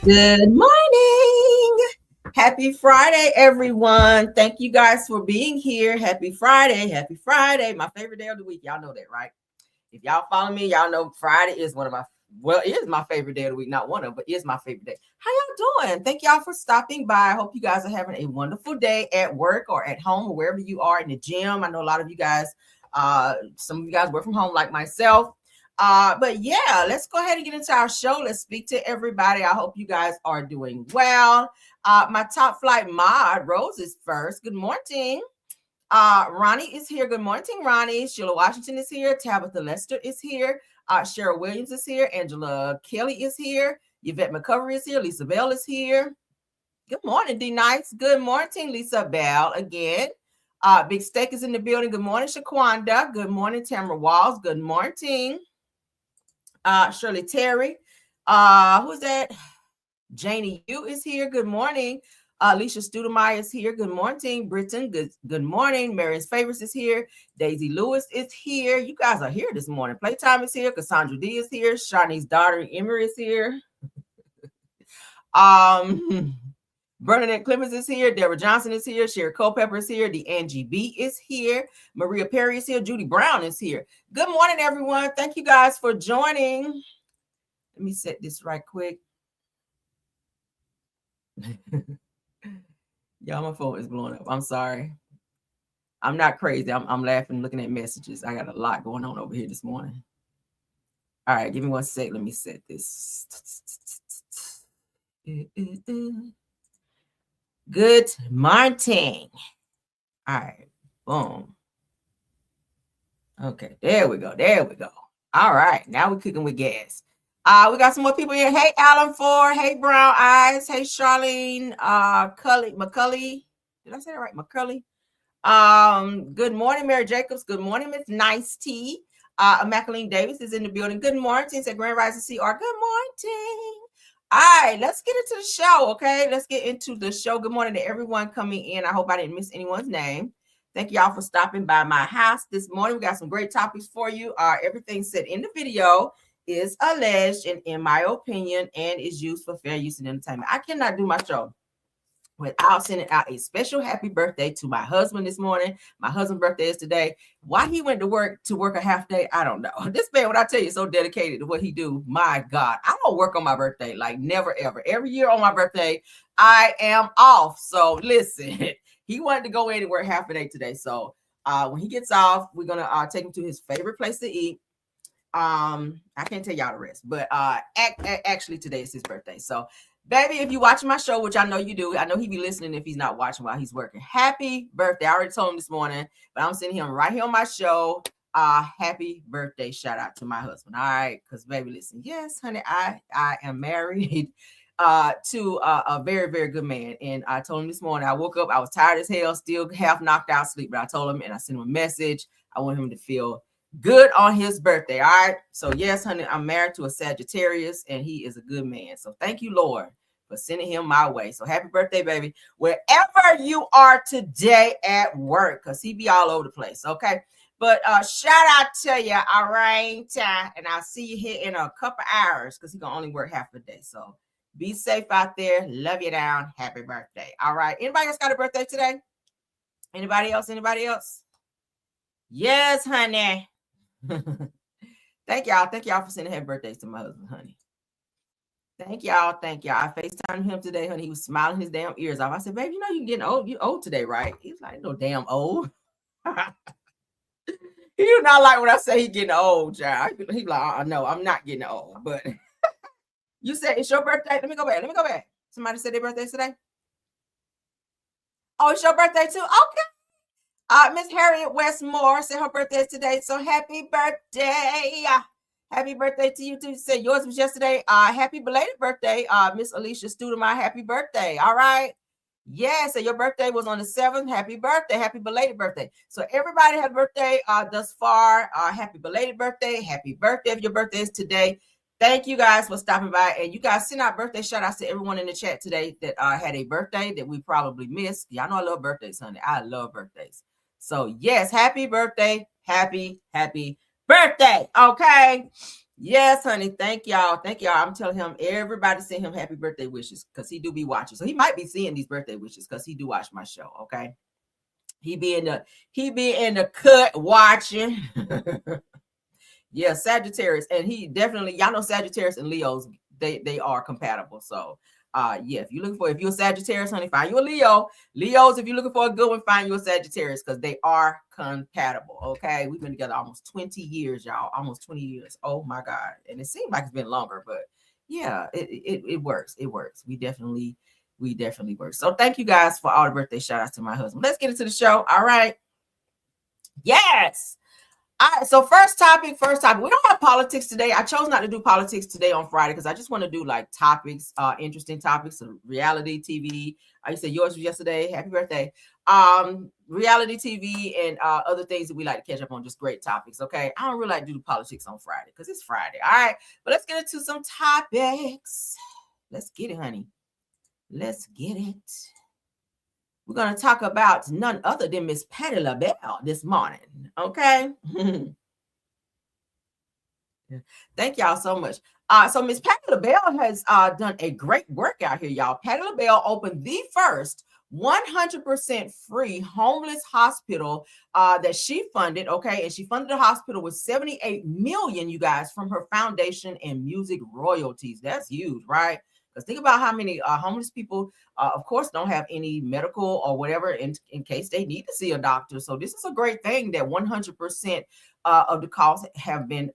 Good morning. Happy Friday, everyone. Thank you guys for being here. Happy Friday. Happy Friday. My favorite day of the week. Y'all know that, right? If y'all follow me, y'all know Friday is it is my favorite day of the week. Not one of them, but it's my favorite day. How y'all doing? Thank y'all for stopping by. I hope you guys are having a wonderful day at work or at home or wherever you are, in the gym. I know a lot of you guys, some of you guys work from home like myself. But yeah, let's go ahead and get into our show. Let's speak to everybody. I hope you guys are doing well. My top flight mod, Rose, is first. Good morning. Ronnie is here. Good morning, Ronnie. Sheila Washington is here. Tabitha Lester is here. Cheryl Williams is here. Angela Kelly is here. Yvette McCovery is here. Lisa Bell is here. Good morning, D Nights. Good morning, Lisa Bell again. Big Steak is in the building. Good morning, Shaquanda. Good morning, Tamara Walls. Good morning. Shirley Terry. Who's that? Janie Yu is here. Good morning. Alicia Studemeyer is here. Good morning. Britton, good morning. Marion's Favorites is here. Daisy Lewis is here. You guys are here this morning. Playtime is here. Cassandra D is here. Shawnee's daughter, Emery, is here. Bernadette Clemens is here. Deborah Johnson is here. Sherry Culpepper is here. The Angie B is here. Maria Perry is here. Judy Brown is here. Good morning, everyone. Thank you guys for joining. Let me set this right quick. Y'all, my phone is blowing up. I'm sorry. I'm not crazy. I'm laughing, looking at messages. I got a lot going on over here this morning. All right, give me 1 sec. Let me set this. Good morning. All right, boom. Okay, there we go. There we go. All right, now we're cooking with gas. We got some more people here. Hey, Alan Ford. Hey, Brown Eyes. Hey, Charlene McCulley. Did I say that right? McCulley. Good morning, Mary Jacobs. Good morning, Miss Nice Tea. Immaculate Davis is in the building. Good morning. Said Grand Rising CR. Good morning. All right, let's get into the show, okay? Let's get into the show. Good morning to everyone coming in. I hope I didn't miss anyone's name. Thank y'all for stopping by my house this morning. We got some great topics for you. Everything said in the video is alleged and in my opinion and is used for fair use and entertainment. I cannot do my show without sending out a special happy birthday to my husband this morning. My husband's birthday is today. Why he went to work a half day, I don't know. This man, when I tell you, is so dedicated to what he do. My God, I don't work on my birthday, like never, ever. Every year on my birthday, I am off. So listen, he wanted to go in and work half a day today. So when he gets off, we're going to take him to his favorite place to eat. I can't tell y'all the rest, but actually today is his birthday. So baby, if you're watching my show, which I know you do, I know he be listening if he's not watching while he's working. Happy birthday. I already told him this morning, but I'm sending him right here on my show. Happy birthday. Shout out to my husband. All right. Because baby, listen, yes, honey, I am married to a very, very good man. And I told him this morning, I woke up, I was tired as hell, still half knocked out sleep, but I told him and I sent him a message. I want him to feel good on his birthday. All right. So yes, honey, I'm married to a Sagittarius and he is a good man. So thank you, Lord, for sending him my way. So happy birthday, baby, wherever you are today at work, because he be all over the place. Okay. But shout out to you. All right. And I'll see you here in a couple hours because he's going to only work half a day. So be safe out there. Love you down. Happy birthday. All right. Anybody else got a birthday today? Anybody else? Anybody else? Yes, honey. Thank y'all for sending happy birthdays to my husband, honey. Thank y'all. I FaceTimed him today, honey. He was smiling his damn ears off. I said, babe, you know you're getting old. You old today, right? He's like, no damn old. He do not like when I say he getting old, child. He like, no, I'm not getting old. But you said it's your birthday. Let me go back. Somebody said their birthday today. Oh, it's your birthday too? Okay. Miss Harriet Westmore said her birthday is today. So happy birthday. Happy birthday to you too. You said yours was yesterday. Happy belated birthday, Miss Alicia Studemeyer. Happy birthday. All right. Yeah, so your birthday was on the 7th. Happy birthday. Happy belated birthday. So everybody had a birthday thus far. Happy belated birthday. Happy birthday if your birthday is today. Thank you guys for stopping by. And you guys send out birthday shout outs to everyone in the chat today that had a birthday that we probably missed. Y'all know I love birthdays, honey. I love birthdays. So yes, happy birthday. Happy birthday. Okay. Yes, honey. Thank y'all. Thank y'all. I'm telling him everybody send him happy birthday wishes because he do be watching. So he might be seeing these birthday wishes because he do watch my show. Okay. He be in the cut watching. Yeah, Sagittarius. And he definitely, y'all know Sagittarius and Leos, they are compatible. So yeah, if you're a Sagittarius, honey, find you a Leo. Leos, if you're looking for a good one, find you a Sagittarius because they are compatible. Okay. We've been together almost 20 years, y'all. Almost 20 years. Oh my God. And it seems like it's been longer, but yeah, it works. It works. We definitely work. So thank you guys for all the birthday shout outs to my husband. Let's get into the show. All right. Yes. All right, so first topic. We don't have politics today. I chose not to do politics today on Friday because I just want to do like topics, interesting topics of reality TV. You said yours was yesterday. Happy birthday. Reality TV and other things that we like to catch up on, just great topics. Okay. I don't really like to do politics on Friday because it's Friday. All right, but let's get into some topics. Let's get it, honey. Let's get it. We're going to talk about none other than Miss Patti LaBelle this morning. Okay. Thank y'all so much. So Miss Patti LaBelle has done a great workout here, y'all. Patti LaBelle opened the first 100% free homeless hospital that she funded. Okay. And she funded the hospital with $78 million, you guys, from her foundation and music royalties. That's huge, right? Because think about how many homeless people, of course, don't have any medical or whatever in case they need to see a doctor. So this is a great thing that 100% of the costs have been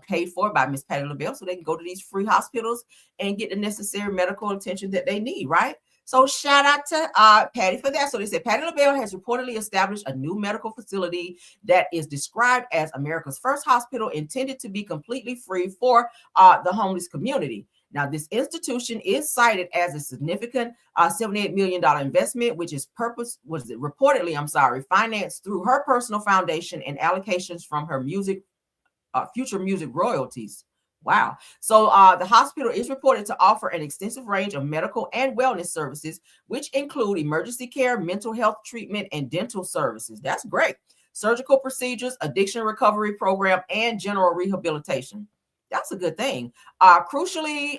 paid for by Miss Patti LaBelle, so they can go to these free hospitals and get the necessary medical attention that they need, right? So shout out to Patti for that. So they said Patti LaBelle has reportedly established a new medical facility that is described as America's first hospital intended to be completely free for the homeless community. Now, this institution is cited as a significant $78 million investment, which is reportedly financed through her personal foundation and allocations from her future music royalties. Wow. So the hospital is reported to offer an extensive range of medical and wellness services, which include emergency care, mental health treatment, and dental services. That's great. Surgical procedures, addiction recovery program, and general rehabilitation. That's a good thing. Crucially,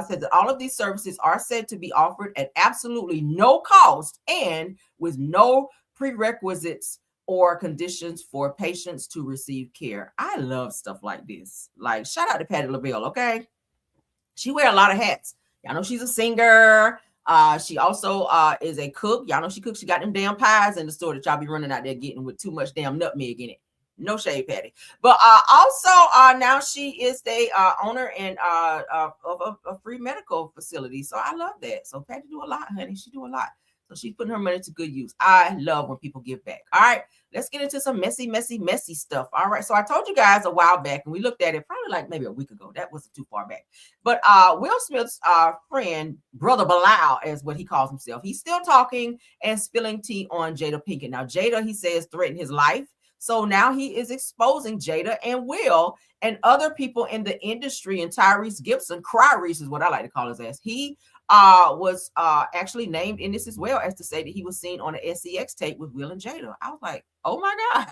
said that all of these services are said to be offered at absolutely no cost and with no prerequisites or conditions for patients to receive care. I love stuff like this. Like, shout out to Patti LaBelle, okay? She wear a lot of hats. Y'all know she's a singer. She also is a cook. Y'all know she cooks. She got them damn pies in the store that y'all be running out there getting with too much damn nutmeg in it. No shade, Patti. But also now she is the owner and of a free medical facility. So I love that. So Patti do a lot, honey. She do a lot. So she's putting her money to good use. I love when people give back. All right, let's get into some messy stuff. All right. So I told you guys a while back, and we looked at it probably like maybe a week ago. That wasn't too far back. But Will Smith's friend, Brother Bilal, as what he calls himself, he's still talking and spilling tea on Jada Pinkett. Now, Jada, he says, threatened his life. So now he is exposing Jada and Will and other people in the industry, and Tyrese Gibson, Cryreese is what I like to call his ass. He was actually named in this as well, as to say that he was seen on an SEX tape with Will and Jada. I was like, oh my God.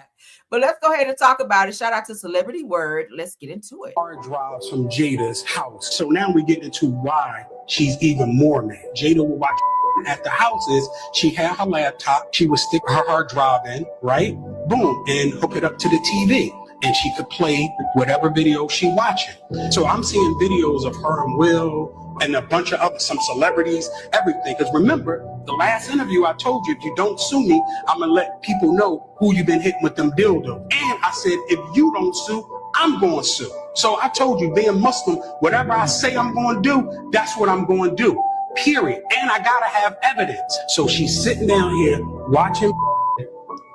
But let's go ahead and talk about it. Shout out to Celebrity Word. Let's get into it. Car drives from Jada's house. So now we get into why she's even more mad. Jada will watch at the houses. She had her laptop. She would stick her hard drive in, right? Boom, and hook it up to the TV. And she could play whatever video she watching. So I'm seeing videos of her and Will and a bunch of other, some celebrities, everything. Because remember, the last interview I told you, if you don't sue me, I'm going to let people know who you've been hitting with them dildos. And I said, if you don't sue, I'm going to sue. So I told you, being Muslim, whatever I say I'm going to do, that's what I'm going to do, period. And I got to have evidence. So she's sitting down here watching,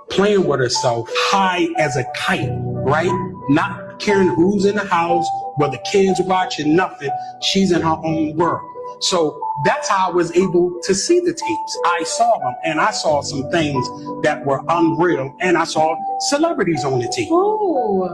playing with herself, high as a kite, right? Not caring who's in the house, whether kids watching, nothing. She's in her own world. So that's how I was able to see the tapes. I saw them, and I saw some things that were unreal, and I saw celebrities on the tape. Ooh.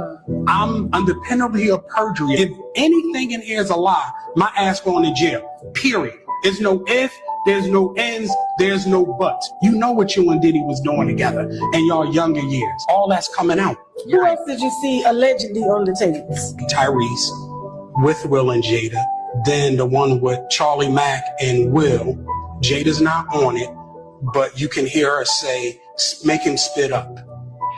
I'm under penalty of perjury. If anything in here is a lie, my ass going to jail, period. There's no if, there's no ends, there's no buts. You know what you and Diddy was doing together in your younger years. All that's coming out. Who else did you see allegedly on the tapes? Tyrese, with Will and Jada. Then the one with Charlie Mack and Will, Jada's not on it, but you can hear her say, make him spit up,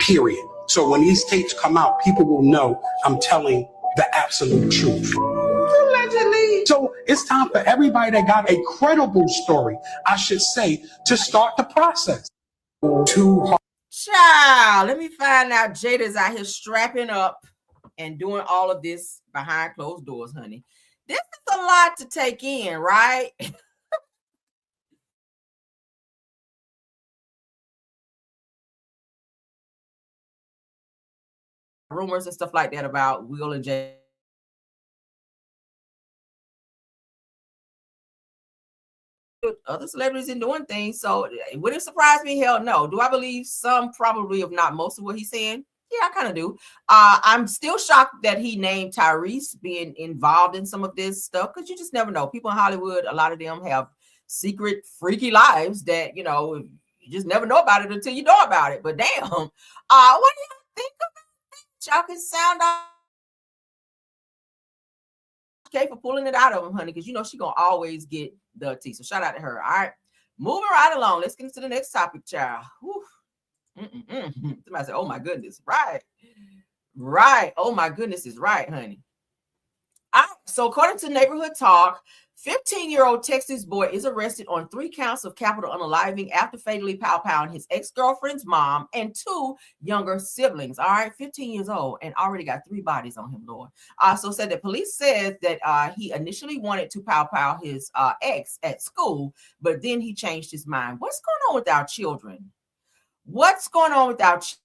period. So when these tapes come out, people will know I'm telling the absolute truth. Allegedly. So it's time for everybody that got a credible story, I should say, to start the process. Child, let me find out Jada's out here strapping up and doing all of this behind closed doors, honey. This is a lot to take in, right? Rumors and stuff like that about Will and Jada. Other celebrities in doing things, so would it surprise me? Hell no. Do I believe some? Probably, if not most of what he's saying. Yeah, I kind of do. I'm still shocked that he named Tyrese being involved in some of this stuff, because you just never know. People in Hollywood, a lot of them have secret, freaky lives that, you know, you just never know about it until you know about it. But damn, what do you think about that? Y'all can sound off okay for pulling it out of him, honey, because you know she gonna always get the tea. So shout out to her. All right, moving right along. Let's get into the next topic, child. Somebody said, "Oh my goodness, right, right. Oh my goodness, is right, honey." All right, so according to Neighborhood Talk, 15-year-old Texas boy is arrested on 3 counts of capital unaliving after fatally pow-powing his ex-girlfriend's mom and 2 younger siblings. All right, 15 years old and already got 3 bodies on him, Lord. So said that police said that he initially wanted to pow-pow his ex at school, but then he changed his mind. What's going on with our children? What's going on with our children?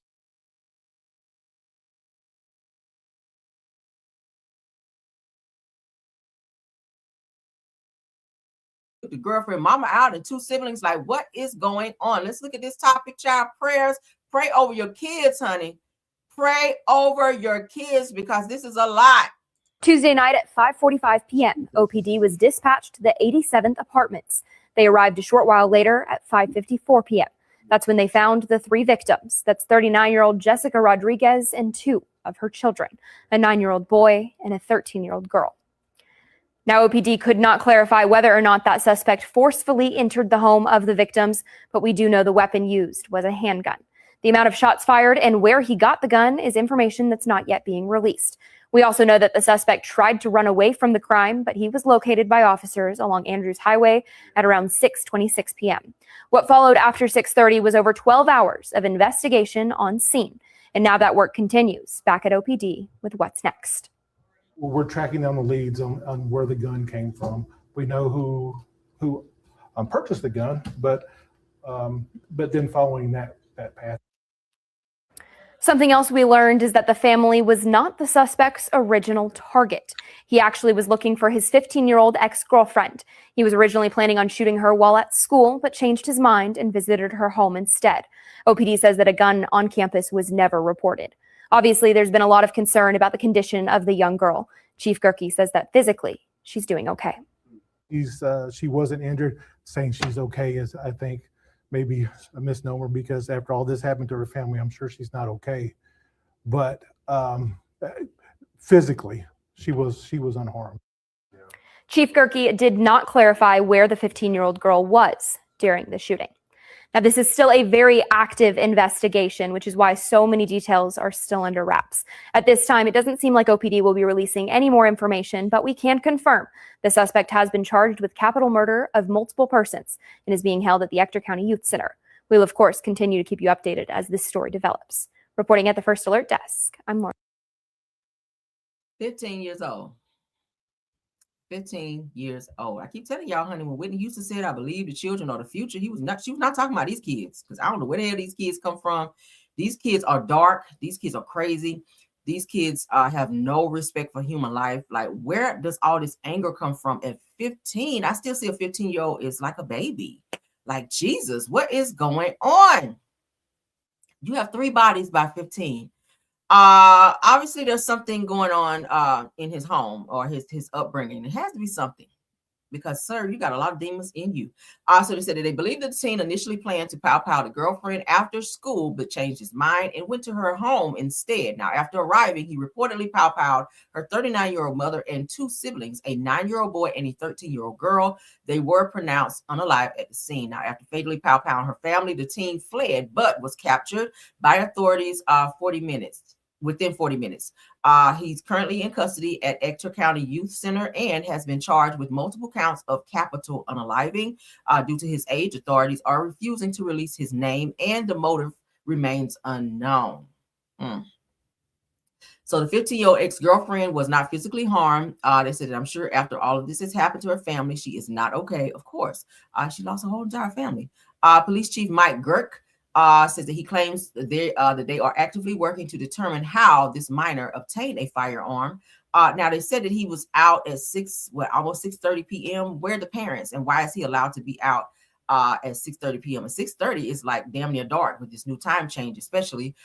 The girlfriend, mama out, and 2 siblings. Like, what is going on? Let's look at this topic, child. Prayers. Pray over your kids, honey. Pray over your kids, because this is a lot. Tuesday night at 5:45 p.m., OPD was dispatched to the 87th Apartments. They arrived a short while later at 5:54 p.m. That's when they found the 3 victims. That's 39-year-old Jessica Rodriguez and 2 of her children, a 9-year-old boy and a 13-year-old girl. Now, OPD could not clarify whether or not that suspect forcefully entered the home of the victims, but we do know the weapon used was a handgun. The amount of shots fired and where he got the gun is information that's not yet being released. We also know that the suspect tried to run away from the crime, but he was located by officers along Andrews Highway at around 6:26 p.m. What followed after 6:30 was over 12 hours of investigation on scene. And now that work continues. Back at OPD with what's next. Well, we're tracking down the leads on where the gun came from. We know who purchased the gun, but then following that path. Something else we learned is that the family was not the suspect's original target. He actually was looking for his 15-year-old ex-girlfriend. He was originally planning on shooting her while at school, but changed his mind and visited her home instead. OPD says that a gun on campus was never reported. Obviously, there's been a lot of concern about the condition of the young girl. Chief Gerke says that physically, she's doing okay. She wasn't injured. Saying she's okay is, I think, maybe a misnomer, because after all this happened to her family, I'm sure she's not okay. But physically, she was unharmed. Yeah. Chief Gerke did not clarify where the 15-year-old girl was during the shooting. Now, this is still a very active investigation, which is why so many details are still under wraps. At this time, it doesn't seem like OPD will be releasing any more information, but we can confirm the suspect has been charged with capital murder of multiple persons and is being held at the Ector County Youth Center. We'll, of course, continue to keep you updated as this story develops. Reporting at the First Alert Desk, I'm Lauren. 15 years old. 15 years old. I keep telling y'all, honey, when Whitney Houston said, "I believe the children are the future," she was not talking about these kids, because I don't know where the hell these kids come from. These kids are dark. These kids are crazy. These kids have no respect for human life. Like, where does all this anger come from at 15? I still see a 15-year-old is like a baby. Like, Jesus, what is going on? You have 3 bodies by 15. Obviously there's something going on in his home or his upbringing. It has to be something. because, sir, you got a lot of demons in you. So they said that they believe that the teen initially planned to pow the girlfriend after school, but changed his mind and went to her home instead. Now, after arriving, he reportedly pow her 39-year-old mother and 2 siblings, a 9-year-old boy and a 13-year-old girl. They were pronounced unalive at the scene. Now, after fatally pow her family, the teen fled, but was captured by authorities within 40 minutes. He's currently in custody at Ector County Youth Center and has been charged with multiple counts of capital unaliving. Due to his age, authorities are refusing to release his name and the motive remains unknown. So the 15-year-old ex-girlfriend was not physically harmed. They said that I'm sure after all of this has happened to her family, she is not okay, of course. She lost her whole entire family. Police Chief Mike Girk says that he claims that they are actively working to determine how this minor obtained a firearm. Now, they said that he was out at almost 6:30 p.m. Where are the parents, and why is he allowed to be out at 6:30 p.m.? And 6:30 is like damn near dark with this new time change, especially.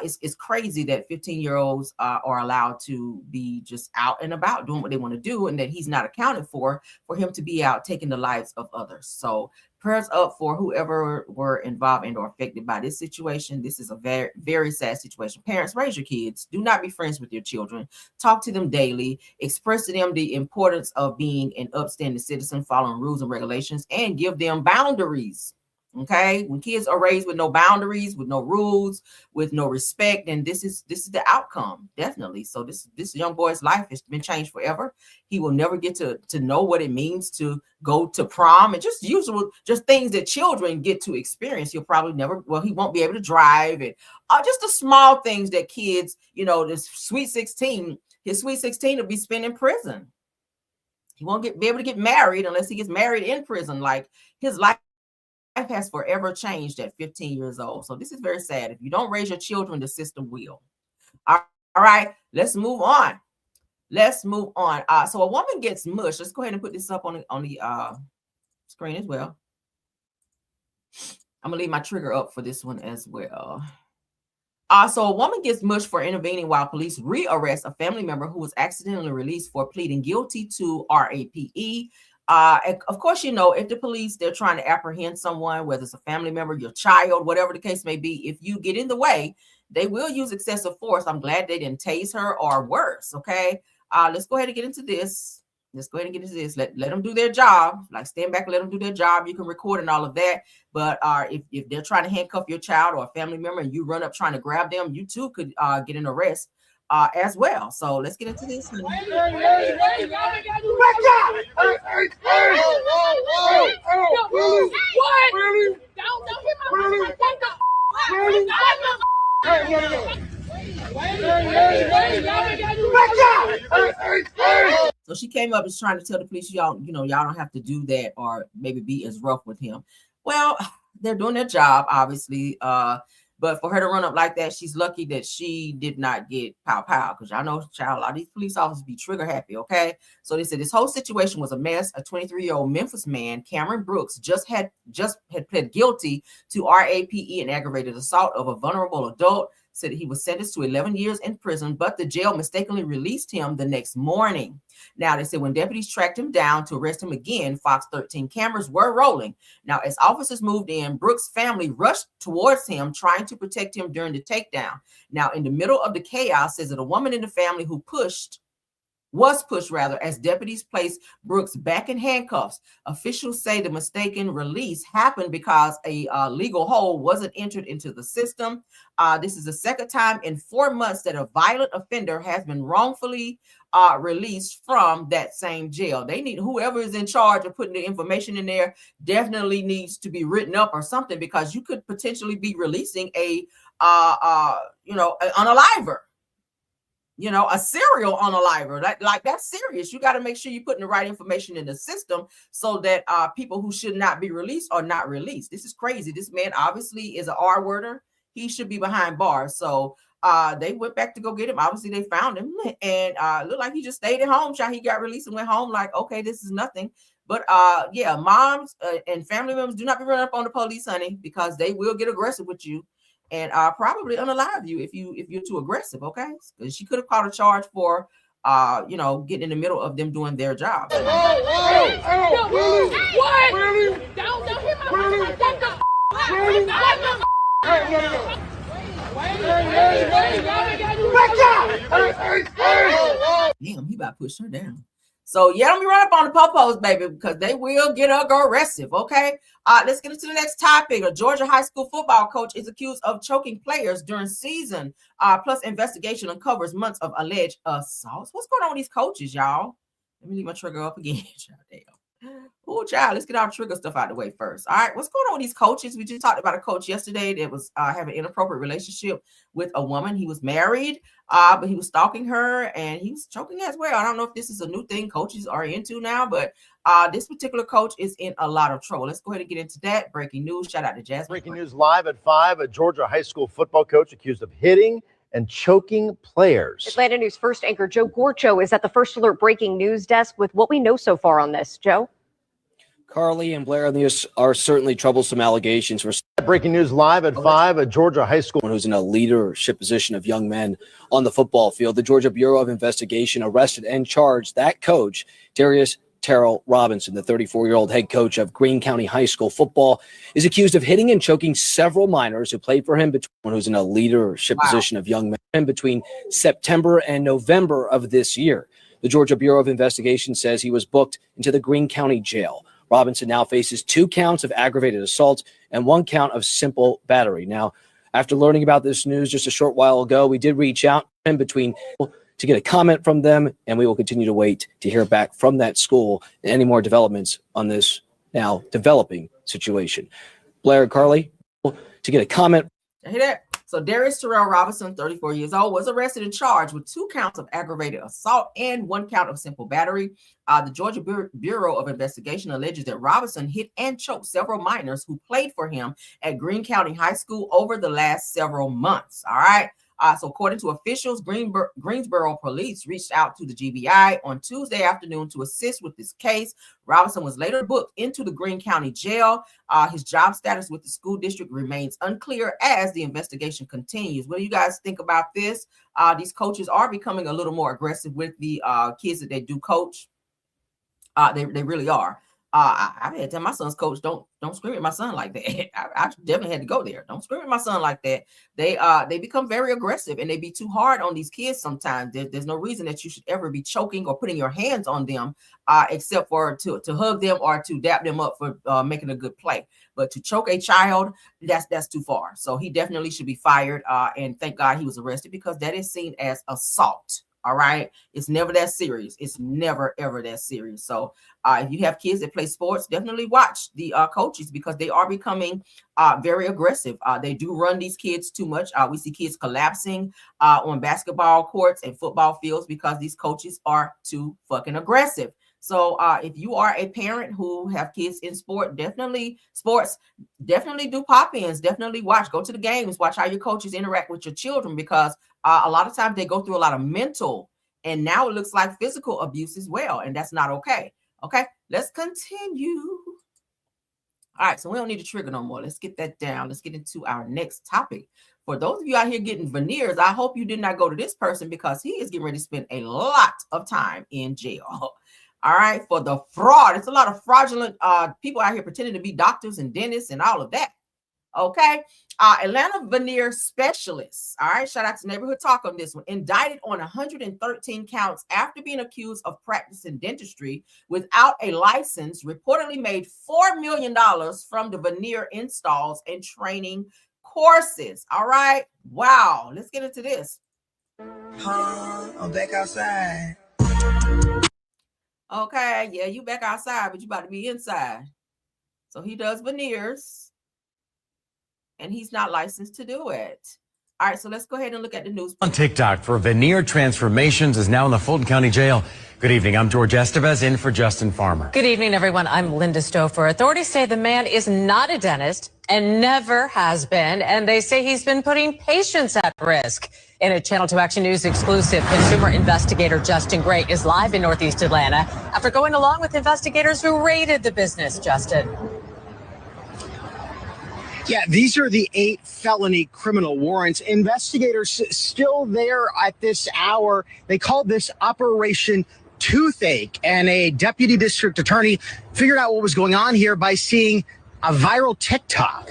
It's crazy that 15-year-olds are allowed to be just out and about doing what they want to do, and that he's not accounted for him to be out taking the lives of others. So prayers up for whoever were involved and or affected by this situation. This is a very, very sad situation. Parents, raise your kids. Do not be friends with your children. Talk to them daily. Express to them the importance of being an upstanding citizen, following rules and regulations, and give them boundaries. Okay, when kids are raised with no boundaries, with no rules, with no respect, and this is the outcome, definitely. So this young boy's life has been changed forever. He will never get to know what it means to go to prom, and just things that children get to experience. He'll probably he won't be able to drive, and just the small things that kids, this sweet 16, his sweet 16 will be spent in prison. He won't be able to get married unless he gets married in prison. Like, his life has forever changed at 15 years old. So this is very sad. If you don't raise your children, the system will. All right, let's move on. So a woman gets mushed. Let's go ahead and put this up on the screen as well. I'm gonna leave my trigger up for this one as well. So a woman gets mushed for intervening while police rearrest a family member who was accidentally released for pleading guilty to RAPE. Of course, if the police, they're trying to apprehend someone, whether it's a family member, your child, whatever the case may be, if you get in the way, they will use excessive force. I'm glad they didn't tase her or worse. Okay. Let's go ahead and get into this. Let them do their job. Like, stand back and let them do their job. You can record and all of that. But if they're trying to handcuff your child or a family member and you run up trying to grab them, you too could get an arrest as well. So let's get into this. So she came up and trying to tell the police, y'all don't have to do that or maybe be as rough with him. Well, they're doing their job, obviously. But for her to run up like that, she's lucky that she did not get pow, because y'all know, child, a lot of these police officers be trigger happy, okay? So they said this whole situation was a mess. A 23-year-old Memphis man, Cameron Brooks, just had pled guilty to RAPE and aggravated assault of a vulnerable adult. Said he was sentenced to 11 years in prison, but the jail mistakenly released him the next morning. Now, they said when deputies tracked him down to arrest him again, Fox 13 cameras were rolling. Now, as officers moved in, Brooks' family rushed towards him, trying to protect him during the takedown. Now, in the middle of the chaos, says that a woman in the family who was pushed as deputies placed Brooks back in handcuffs. Officials say the mistaken release happened because a legal hold wasn't entered into the system. This is the second time in 4 months that a violent offender has been wrongfully released from that same jail. They need, whoever is in charge of putting the information in there definitely needs to be written up or something, because you could potentially be releasing an unaliver. A serial unaliver. Like that's serious. You got to make sure you're putting the right information in the system so that people who should not be released are not released. This is crazy. This man obviously is an R-worder. He should be behind bars. So they went back to go get him. Obviously, they found him, and looked like he just stayed at home. He got released and went home like, okay, this is nothing. But moms and family members, do not be running up on the police, honey, because they will get aggressive with you. And probably unalive you if you're too aggressive, okay? Because she could have caught a charge for getting in the middle of them doing their job. What? Don't hit Damn, he about to push her down. So yeah, don't be running up on the popos, baby, because they will get aggressive. Okay. Let's get into the next topic. A Georgia high school football coach is accused of choking players during season. Plus, investigation uncovers months of alleged assaults. What's going on with these coaches, y'all? Let me leave my trigger up again. Damn. Oh, child, let's get our trigger stuff out of the way first. All right, what's going on with these coaches? We just talked about a coach yesterday that was having an inappropriate relationship with a woman. He was married, but he was stalking her and he was choking as well. I don't know if this is a new thing coaches are into now, but this particular coach is in a lot of trouble. Let's go ahead and get into that. Breaking news. Shout out to Jasmine. Breaking news live at 5. A Georgia high school football coach accused of hitting and choking players. Atlanta News First anchor Joe Gorcho is at the First Alert breaking news desk with what we know so far on this. Joe? Carly and Blair, these are certainly troublesome allegations. For breaking news live at 5. A Georgia high school who's in a leadership position of young men on the football field. The Georgia Bureau of Investigation arrested and charged that coach, Darius Terrell Robinson. The 34-year-old head coach of Greene County High School football is accused of hitting and choking several minors who played for him, who's in a leadership position of young men between September and November of this year. The Georgia Bureau of Investigation says he was booked into the Greene County Jail. Robinson now faces 2 counts of aggravated assault and 1 count of simple battery. Now, after learning about this news just a short while ago, we did reach out in between to get a comment from them, and we will continue to wait to hear back from that school and any more developments on this now developing situation. Blair and Carly, to get a comment. I hear that. So Darius Terrell Robinson, 34 years old, was arrested and charged with 2 counts of aggravated assault and 1 count of simple battery. The Georgia Bureau of Investigation alleges that Robinson hit and choked several minors who played for him at Greene County High School over the last several months. All right. So according to officials, Greensboro police reached out to the GBI on Tuesday afternoon to assist with this case. Robinson was later booked into the Greene County Jail. His job status with the school district remains unclear as the investigation continues. What do you guys think about this? These coaches are becoming a little more aggressive with the kids that they do coach. They really are. I've had to tell my son's coach, don't scream at my son like that. I definitely had to go there. Don't scream at my son like that. They become very aggressive and they be too hard on these kids sometimes. There's no reason that you should ever be choking or putting your hands on them, except for to hug them or to dap them up for making a good play. But to choke a child, that's too far. So he definitely should be fired. And thank God he was arrested because that is seen as assault. All right. It's never that serious. It's never, ever that serious. So if you have kids that play sports, definitely watch the coaches because they are becoming very aggressive. They do run these kids too much. We see kids collapsing on basketball courts and football fields because these coaches are too fucking aggressive. So if you are a parent who have kids in sports, definitely do pop-ins, definitely watch, go to the games, watch how your coaches interact with your children because a lot of times they go through a lot of mental and now it looks like physical abuse as well. And that's not okay. Okay, let's continue. All right, so we don't need to trigger no more. Let's get that down. Let's get into our next topic. For those of you out here getting veneers, I hope you did not go to this person because he is getting ready to spend a lot of time in jail. All right, for the fraud. It's a lot of fraudulent people out here pretending to be doctors and dentists and all of that. Okay, Atlanta veneer specialists. All right, shout out to Neighborhood Talk on this one. Indicted on 113 counts after being accused of practicing dentistry without a license, reportedly made $4 million from the veneer installs and training courses. All right, wow, let's get into this. I'm back outside. Okay, yeah, you back outside, but you about to be inside. So he does veneers. And he's not licensed to do it. All right, so let's go ahead and look at the news. On TikTok for veneer transformations is now in the Fulton County Jail. Good evening. I'm George Estevez in for Justin Farmer. Good evening, everyone. I'm Linda Stouffer. Authorities say the man is not a dentist and never has been, and they say he's been putting patients at risk. In a Channel 2 Action News exclusive, consumer investigator Justin Gray is live in Northeast Atlanta after going along with investigators who raided the business. Justin. Yeah, these are the 8 felony criminal warrants. Investigators still there at this hour. They called this Operation Toothache, and a deputy district attorney figured out what was going on here by seeing a viral TikTok.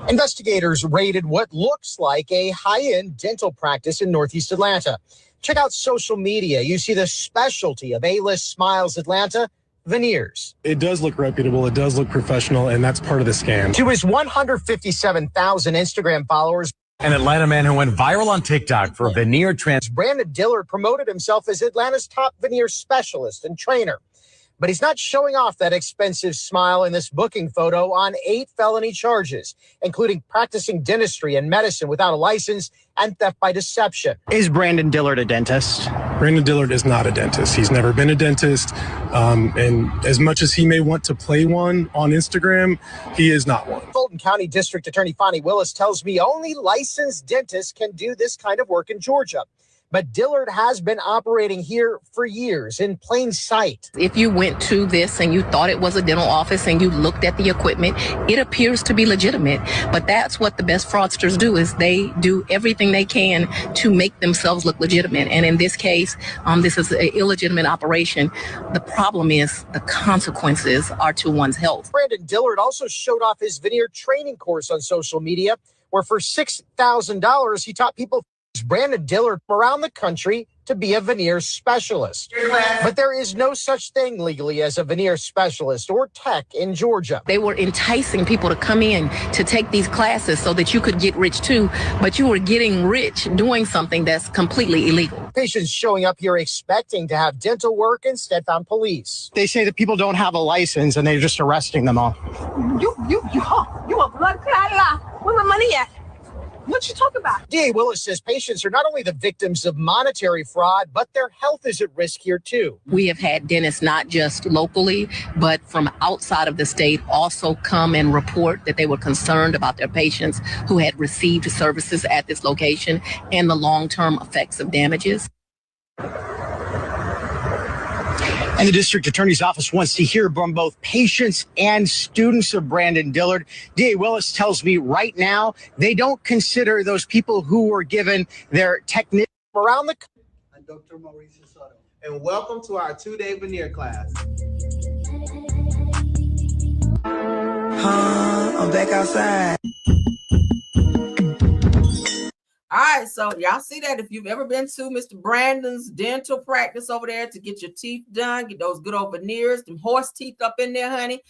Investigators raided what looks like a high-end dental practice in Northeast Atlanta. Check out social media. You see the specialty of A-List Smiles Atlanta, veneers. It does look reputable. It does look professional, and that's part of the scam. To his 157,000 Instagram followers, An Atlanta man who went viral on TikTok for veneer Brandon Dillard promoted himself as Atlanta's top veneer specialist and trainer. But he's not showing off that expensive smile in this booking photo on 8 felony charges, including practicing dentistry and medicine without a license and theft by deception. Is Brandon Dillard a dentist? Brandon Dillard is not a dentist. He's never been a dentist. And as much as he may want to play one on Instagram, he is not one. Fulton County District Attorney Fonnie Willis tells me only licensed dentists can do this kind of work in Georgia. But Dillard has been operating here for years in plain sight. If you went to this and you thought it was a dental office and you looked at the equipment, it appears to be legitimate. But that's what the best fraudsters do, is they do everything they can to make themselves look legitimate. And in this case, this is an illegitimate operation. The problem is the consequences are to one's health. Brandon Dillard also showed off his veneer training course on social media, where for $6,000, he taught people Brandon Dillard around the country to be a veneer specialist. But there is no such thing legally as a veneer specialist or tech in Georgia. They were enticing people to come in to take these classes so that you could get rich too, but you were getting rich doing something that's completely illegal. Patients showing up here expecting to have dental work instead found police. They say that people don't have a license and they're just arresting them all. You a blood clot. Where my money at? What you talking about? DA Willis says patients are not only the victims of monetary fraud, but their health is at risk here too. We have had dentists not just locally, but from outside of the state also come and report that they were concerned about their patients who had received services at this location and the long-term effects of damages. And the district attorney's office wants to hear from both patients and students of Brandon Dillard. DA Willis tells me right now they don't consider those people who were given their technician around the country. I'm Dr. Mauricio Soto. And welcome to our 2-day veneer class. I'm back outside. All right, so y'all see that if you've ever been to Mr. Brandon's dental practice over there to get your teeth done, get those good old veneers, them horse teeth up in there, honey,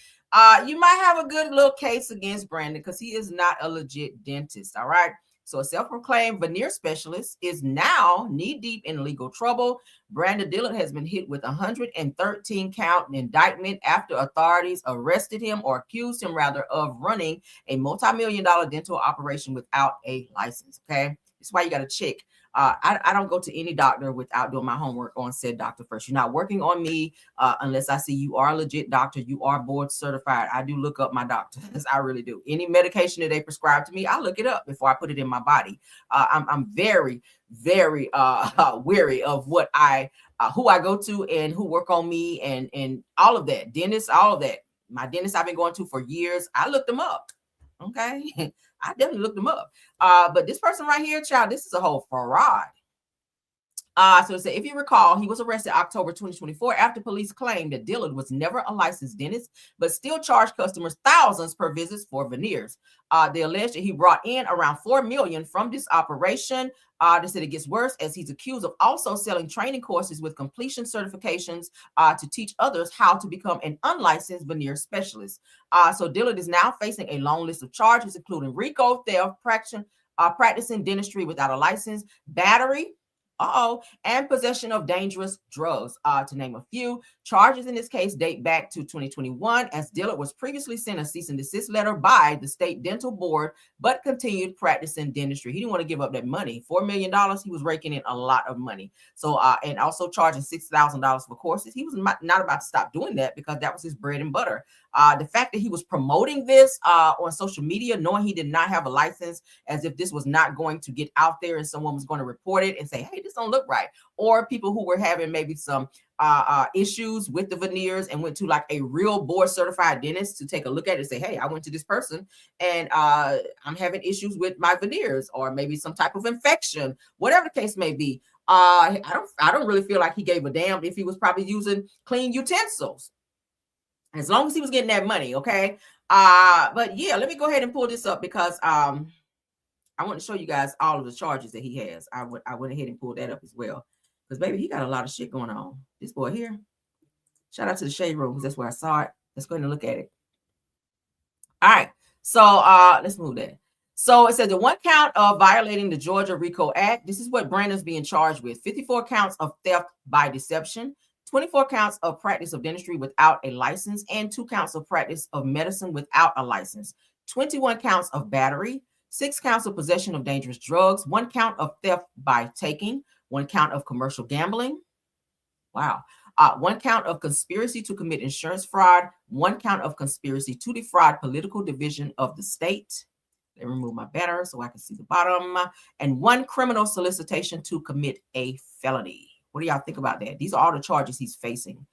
you might have a good little case against Brandon because he is not a legit dentist, all right? So a self-proclaimed veneer specialist is now knee-deep in legal trouble. Brandon Dillard has been hit with a 113-count indictment after authorities arrested him, or accused him rather, of running a multi-million-dollar dental operation without a license, okay? That's why you got to check. I don't go to any doctor without doing my homework on said doctor first. You're not working on me unless I see you are a legit doctor. You are board certified. I do look up my doctors. I really do. Any medication that they prescribe to me, I look it up before I put it in my body. I'm very, very wary of what who I go to and who work on me and all of that. Dentists, all of that. My dentist I've been going to for years. I looked them up. Okay. I definitely looked them up. But this person right here, child, this is a whole fraud. So it said, if you recall, he was arrested October 2024 after police claimed that Dillard was never a licensed dentist, but still charged customers thousands per visit for veneers. They alleged that he brought in around $4 million from this operation. They said it gets worse as he's accused of also selling training courses with completion certifications to teach others how to become an unlicensed veneer specialist. So Dillard is now facing a long list of charges, including RICO, theft, practicing dentistry without a license, battery, and possession of dangerous drugs, to name a few. Charges in this case date back to 2021, as Dillard was previously sent a cease and desist letter by the state dental board, but continued practicing dentistry. He didn't want to give up that money. $4 million, he was raking in a lot of money. So, and also charging $6,000 for courses. He was not about to stop doing that because that was his bread and butter. The fact that he was promoting this on social media, knowing he did not have a license, as if this was not going to get out there and someone was going to report it and say, hey, this don't look right. Or people who were having maybe some issues with the veneers and went to like a real board certified dentist to take a look at it and say, hey, I went to this person and I'm having issues with my veneers, or maybe some type of infection, whatever the case may be. I don't really feel like he gave a damn if he was probably using clean utensils, as long as he was getting that money. Okay. But yeah, let me go ahead and pull this up because I want to show you guys all of the charges that he has. I went ahead and pulled that up as well, because baby, he got a lot of shit going on. This boy here. Shout out to the Shade Room, because that's where I saw it. Let's go ahead and look at it. All right. So let's move that. So it says the one count of violating the Georgia RICO Act. This is what Brandon's being charged with. 54 counts of theft by deception, 24 counts of practice of dentistry without a license, and 2 counts of practice of medicine without a license, 21 counts of battery, 6 counts of possession of dangerous drugs, 1 count of theft by taking, 1 count of commercial gambling. Wow. 1 count of conspiracy to commit insurance fraud, 1 count of conspiracy to defraud political division of the state. Let me remove my banner so I can see the bottom. And 1 criminal solicitation to commit a felony. What do y'all think about that? These are all the charges he's facing.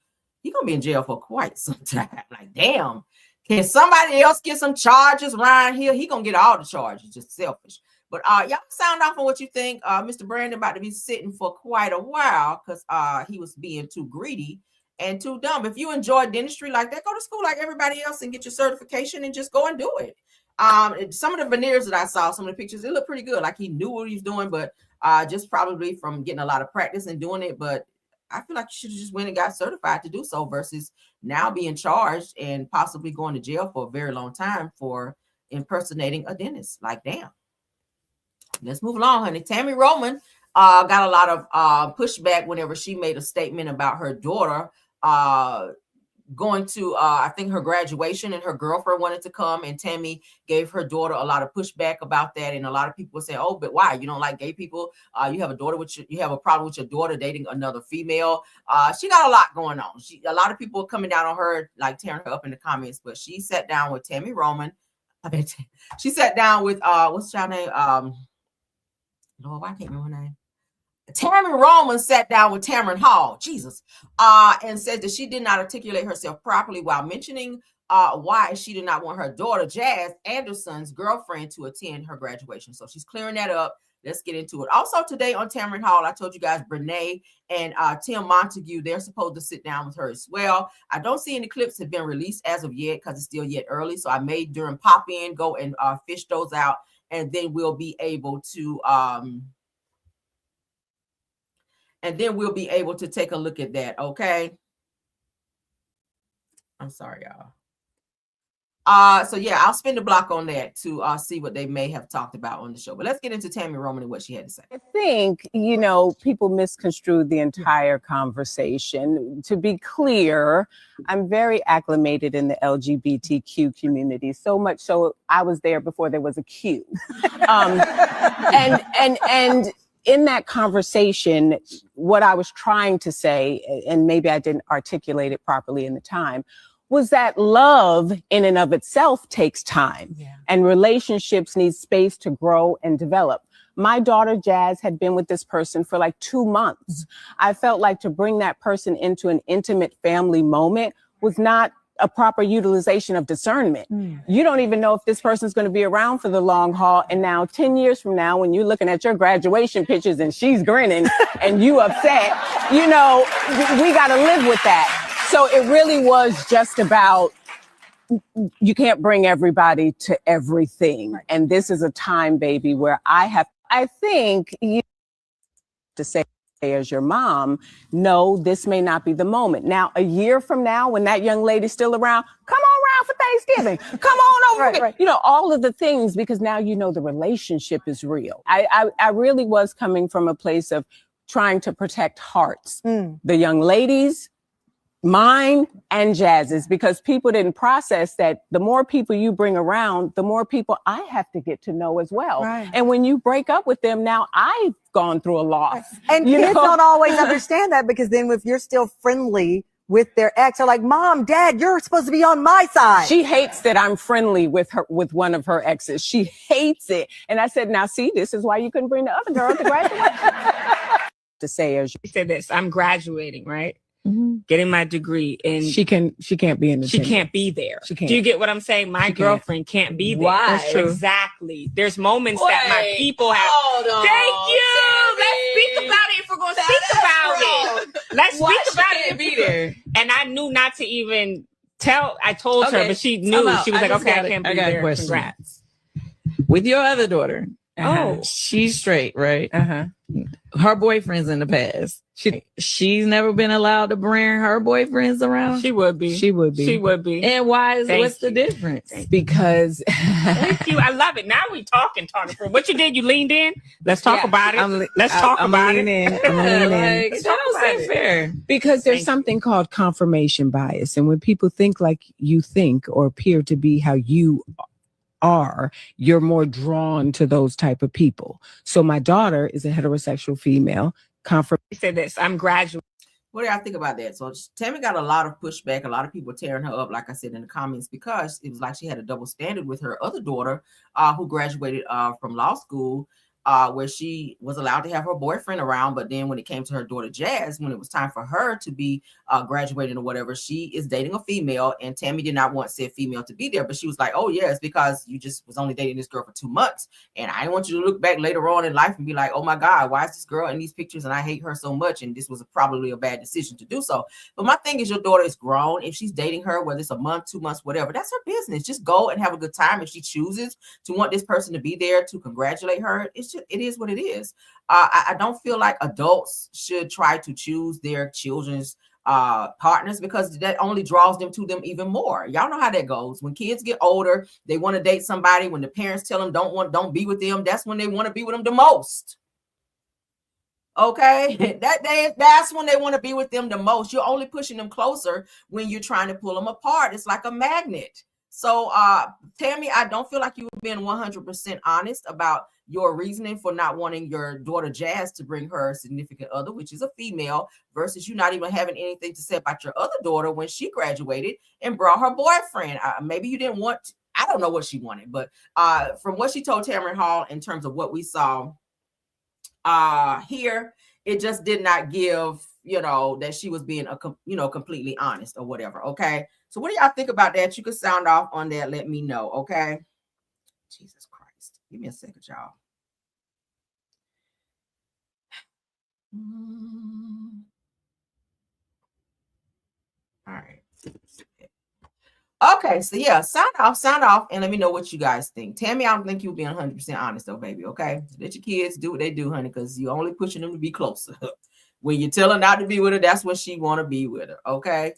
He's going to be in jail for quite some time. Like, damn. Can somebody else get some charges around here? He going to get all the charges. Just selfish. But y'all sound off on what you think. Mr. Brandon about to be sitting for quite a while because he was being too greedy and too dumb. If you enjoy dentistry like that, go to school like everybody else and get your certification and just go and do it. Some of the veneers that I saw, some of the pictures, it looked pretty good. Like he knew what he was doing, but just probably from getting a lot of practice and doing it. But I feel like you should have just went and got certified to do so versus now being charged and possibly going to jail for a very long time for impersonating a dentist. Like, damn. Let's move along, honey. Tammy Roman got a lot of pushback whenever she made a statement about her daughter going to, I think, her graduation, and her girlfriend wanted to come, and Tammy gave her daughter a lot of pushback about that. And a lot of people were saying, oh, but why? You don't like gay people? You have a daughter you have a problem with your daughter dating another female. She got a lot going on. A lot of people coming down on her, like tearing her up in the comments, but she sat down with Tammy Roman. She sat down with, what's your name? Lord, I can't remember her name. Tammy Roman sat down with Tamron Hall, Jesus, and said that she did not articulate herself properly while mentioning why she did not want her daughter, Jazz Anderson's girlfriend, to attend her graduation. So she's clearing that up. Let's get into it. Also today on Tamron Hall, I told you guys Brene and Tim Montague, they're supposed to sit down with her as well. I don't see any clips have been released as of yet because it's still yet early. So I may during pop in go and fish those out, and then we'll be able to take a look at that. Okay. I'm sorry, y'all. So yeah, I'll spend a block on that to see what they may have talked about on the show. But let's get into Tammy Roman and what she had to say. I think, people misconstrued the entire conversation. To be clear, I'm very acclimated in the LGBTQ community, so much so I was there before there was a Q. And in that conversation, what I was trying to say, and maybe I didn't articulate it properly in the time, was that love in and of itself takes time, and relationships need space to grow and develop. My daughter, Jazz, had been with this person for like 2 months. I felt like to bring that person into an intimate family moment was not a proper utilization of discernment. You don't even know if this person's going to be around for the long haul. And now 10 years from now, when you're looking at your graduation pictures and she's grinning and you upset, we got to live with that. So it really was just about, you can't bring everybody to everything. Right. And this is a time, baby, where I think you to say as your mom, no, this may not be the moment. Now, a year from now, when that young lady's still around, come on around for Thanksgiving. Come on over. Right. All of the things, because now the relationship is real. I really was coming from a place of trying to protect hearts. The young ladies, mine and Jazz's, because people didn't process that the more people you bring around, the more people I have to get to know as well. Right. And when you break up with them, now I've gone through a loss. And kids don't always understand that, because then if you're still friendly with their ex, they're like, Mom, Dad, you're supposed to be on my side. She hates that I'm friendly with one of her exes. She hates it. And I said, now see, this is why you couldn't bring the other girl to graduate. To say as you say this, I'm graduating, right? getting my degree, and she can't be in the she can't be there. She can't. Do you get what I'm saying? My girlfriend can't be there. Why? That's true. Exactly. There's moments that my people have. Hold on, Thank you. Tammy. Let's speak about it if we're going to speak about it. Let's Why speak she about can't it. be there? And I knew not to even tell. I told her, Okay, but she knew. time out. She was like, just okay, got I can't I be got a there. question. Congrats. With your other daughter, Oh. she's straight, right? Uh-huh. Her boyfriend's in the past. She's never been allowed to bring her boyfriends around. She would be. She would be. She would be. And why is Thank what's the you. difference? Because Thank you. I love it. Now we talking, Tony. What you did? You leaned in. Let's talk about it. Let's talk about it. I'm leaning in. Let's talk about it. Fair. Because there's something called confirmation bias. And when people think like you think or appear to be how you are, you're more drawn to those type of people. So my daughter is a heterosexual female. You said this. I'm graduating. What do y'all think about that? So Tammy got a lot of pushback. A lot of people tearing her up, like I said in the comments, because it was like she had a double standard with her other daughter, who graduated from law school, where she was allowed to have her boyfriend around. But then when it came to her daughter Jazz, when it was time for her to be graduating or whatever, she is dating a female, and Tammy did not want said female to be there. But she was like, oh yeah, it's because you just was only dating this girl for 2 months, and I want you to look back later on in life and be like, oh my God, why is this girl in these pictures and I hate her so much, and this was probably a bad decision to do so. But my thing is, your daughter is grown. If she's dating her, whether it's a month, 2 months, whatever, that's her business. Just go and have a good time. If she chooses to want this person to be there to congratulate her, it is what it is. I don't feel like adults should try to choose their children's partners, because that only draws them to them even more. Y'all know how that goes. When kids get older, they want to date somebody. When the parents tell them don't be with them, that's when they want to be with them the most. Okay, that's when they want to be with them the most. You're only pushing them closer when you're trying to pull them apart. It's like a magnet. So, Tammy, I don't feel like you were being 100% honest about your reasoning for not wanting your daughter Jazz to bring her significant other, which is a female, versus you not even having anything to say about your other daughter when she graduated and brought her boyfriend. Maybe you didn't want, I don't know what she wanted, but from what she told Tamron Hall in terms of what we saw here, it just did not give, that she was being completely honest or whatever. Okay. So what do y'all think about that? You can sound off on that. Let me know. Okay. Jesus Christ. Give me a second, y'all. All right. Okay, so yeah, sound off, and let me know what you guys think. Tammy, I don't think you're being 100% honest though, baby. Okay, let your kids do what they do, honey, because you're only pushing them to be closer. When you tell her not to be with her, that's when she want to be with her. Okay,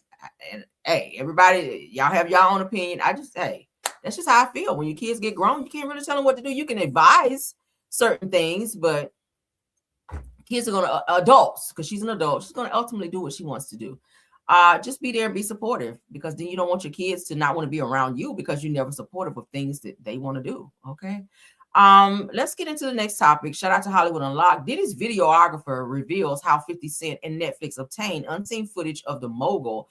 and hey, everybody, y'all have your own opinion. That's just how I feel. When your kids get grown, you can't really tell them what to do. You can advise certain things, but kids are gonna adults, because she's an adult. She's gonna ultimately do what she wants to do. Just be there and be supportive, because then you don't want your kids to not want to be around you because you're never supportive of things that they want to do. Okay. Let's get into the next topic. Shout out to Hollywood Unlocked. Diddy's videographer reveals how 50 Cent and Netflix obtained unseen footage of the mogul.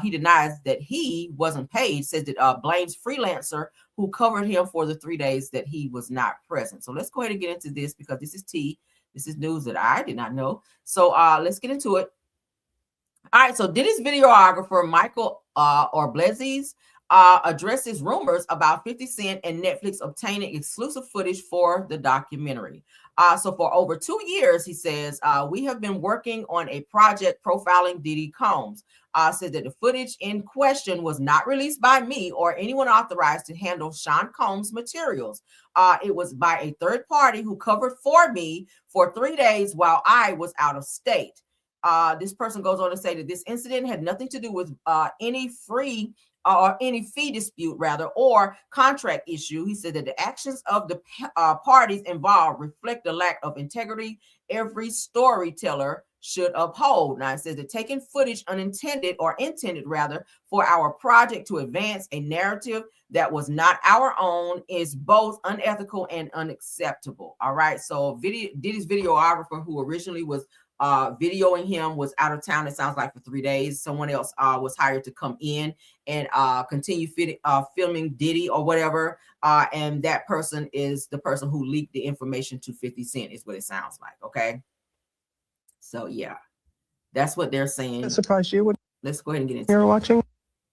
He denies that he wasn't paid, says that blames freelancer who covered him for the 3 days that he was not present. So let's go ahead and get into this, because this is tea. This is news that I did not know. So let's get into it. All right, so Diddy's videographer, Michael Orblezes, addresses rumors about 50 Cent and Netflix obtaining exclusive footage for the documentary. So for over 2 years, he says, we have been working on a project profiling Diddy Combs. Said that the footage in question was not released by me or anyone authorized to handle Sean Combs' materials. It was by a third party who covered for me for 3 days while I was out of state. This person goes on to say that this incident had nothing to do with any fee dispute, or contract issue. He said that the actions of the parties involved reflect the lack of integrity every storyteller should uphold. Now, it says that taking footage intended for our project to advance a narrative that was not our own is both unethical and unacceptable. All right. So Diddy's videographer, who originally was videoing him, was out of town, it sounds like, for 3 days. Someone else was hired to come in and continue filming Diddy or whatever. And that person is the person who leaked the information to 50 Cent, is what it sounds like. Okay. So yeah. That's what they're saying. Surprised you? Let's go ahead and get into You're watching?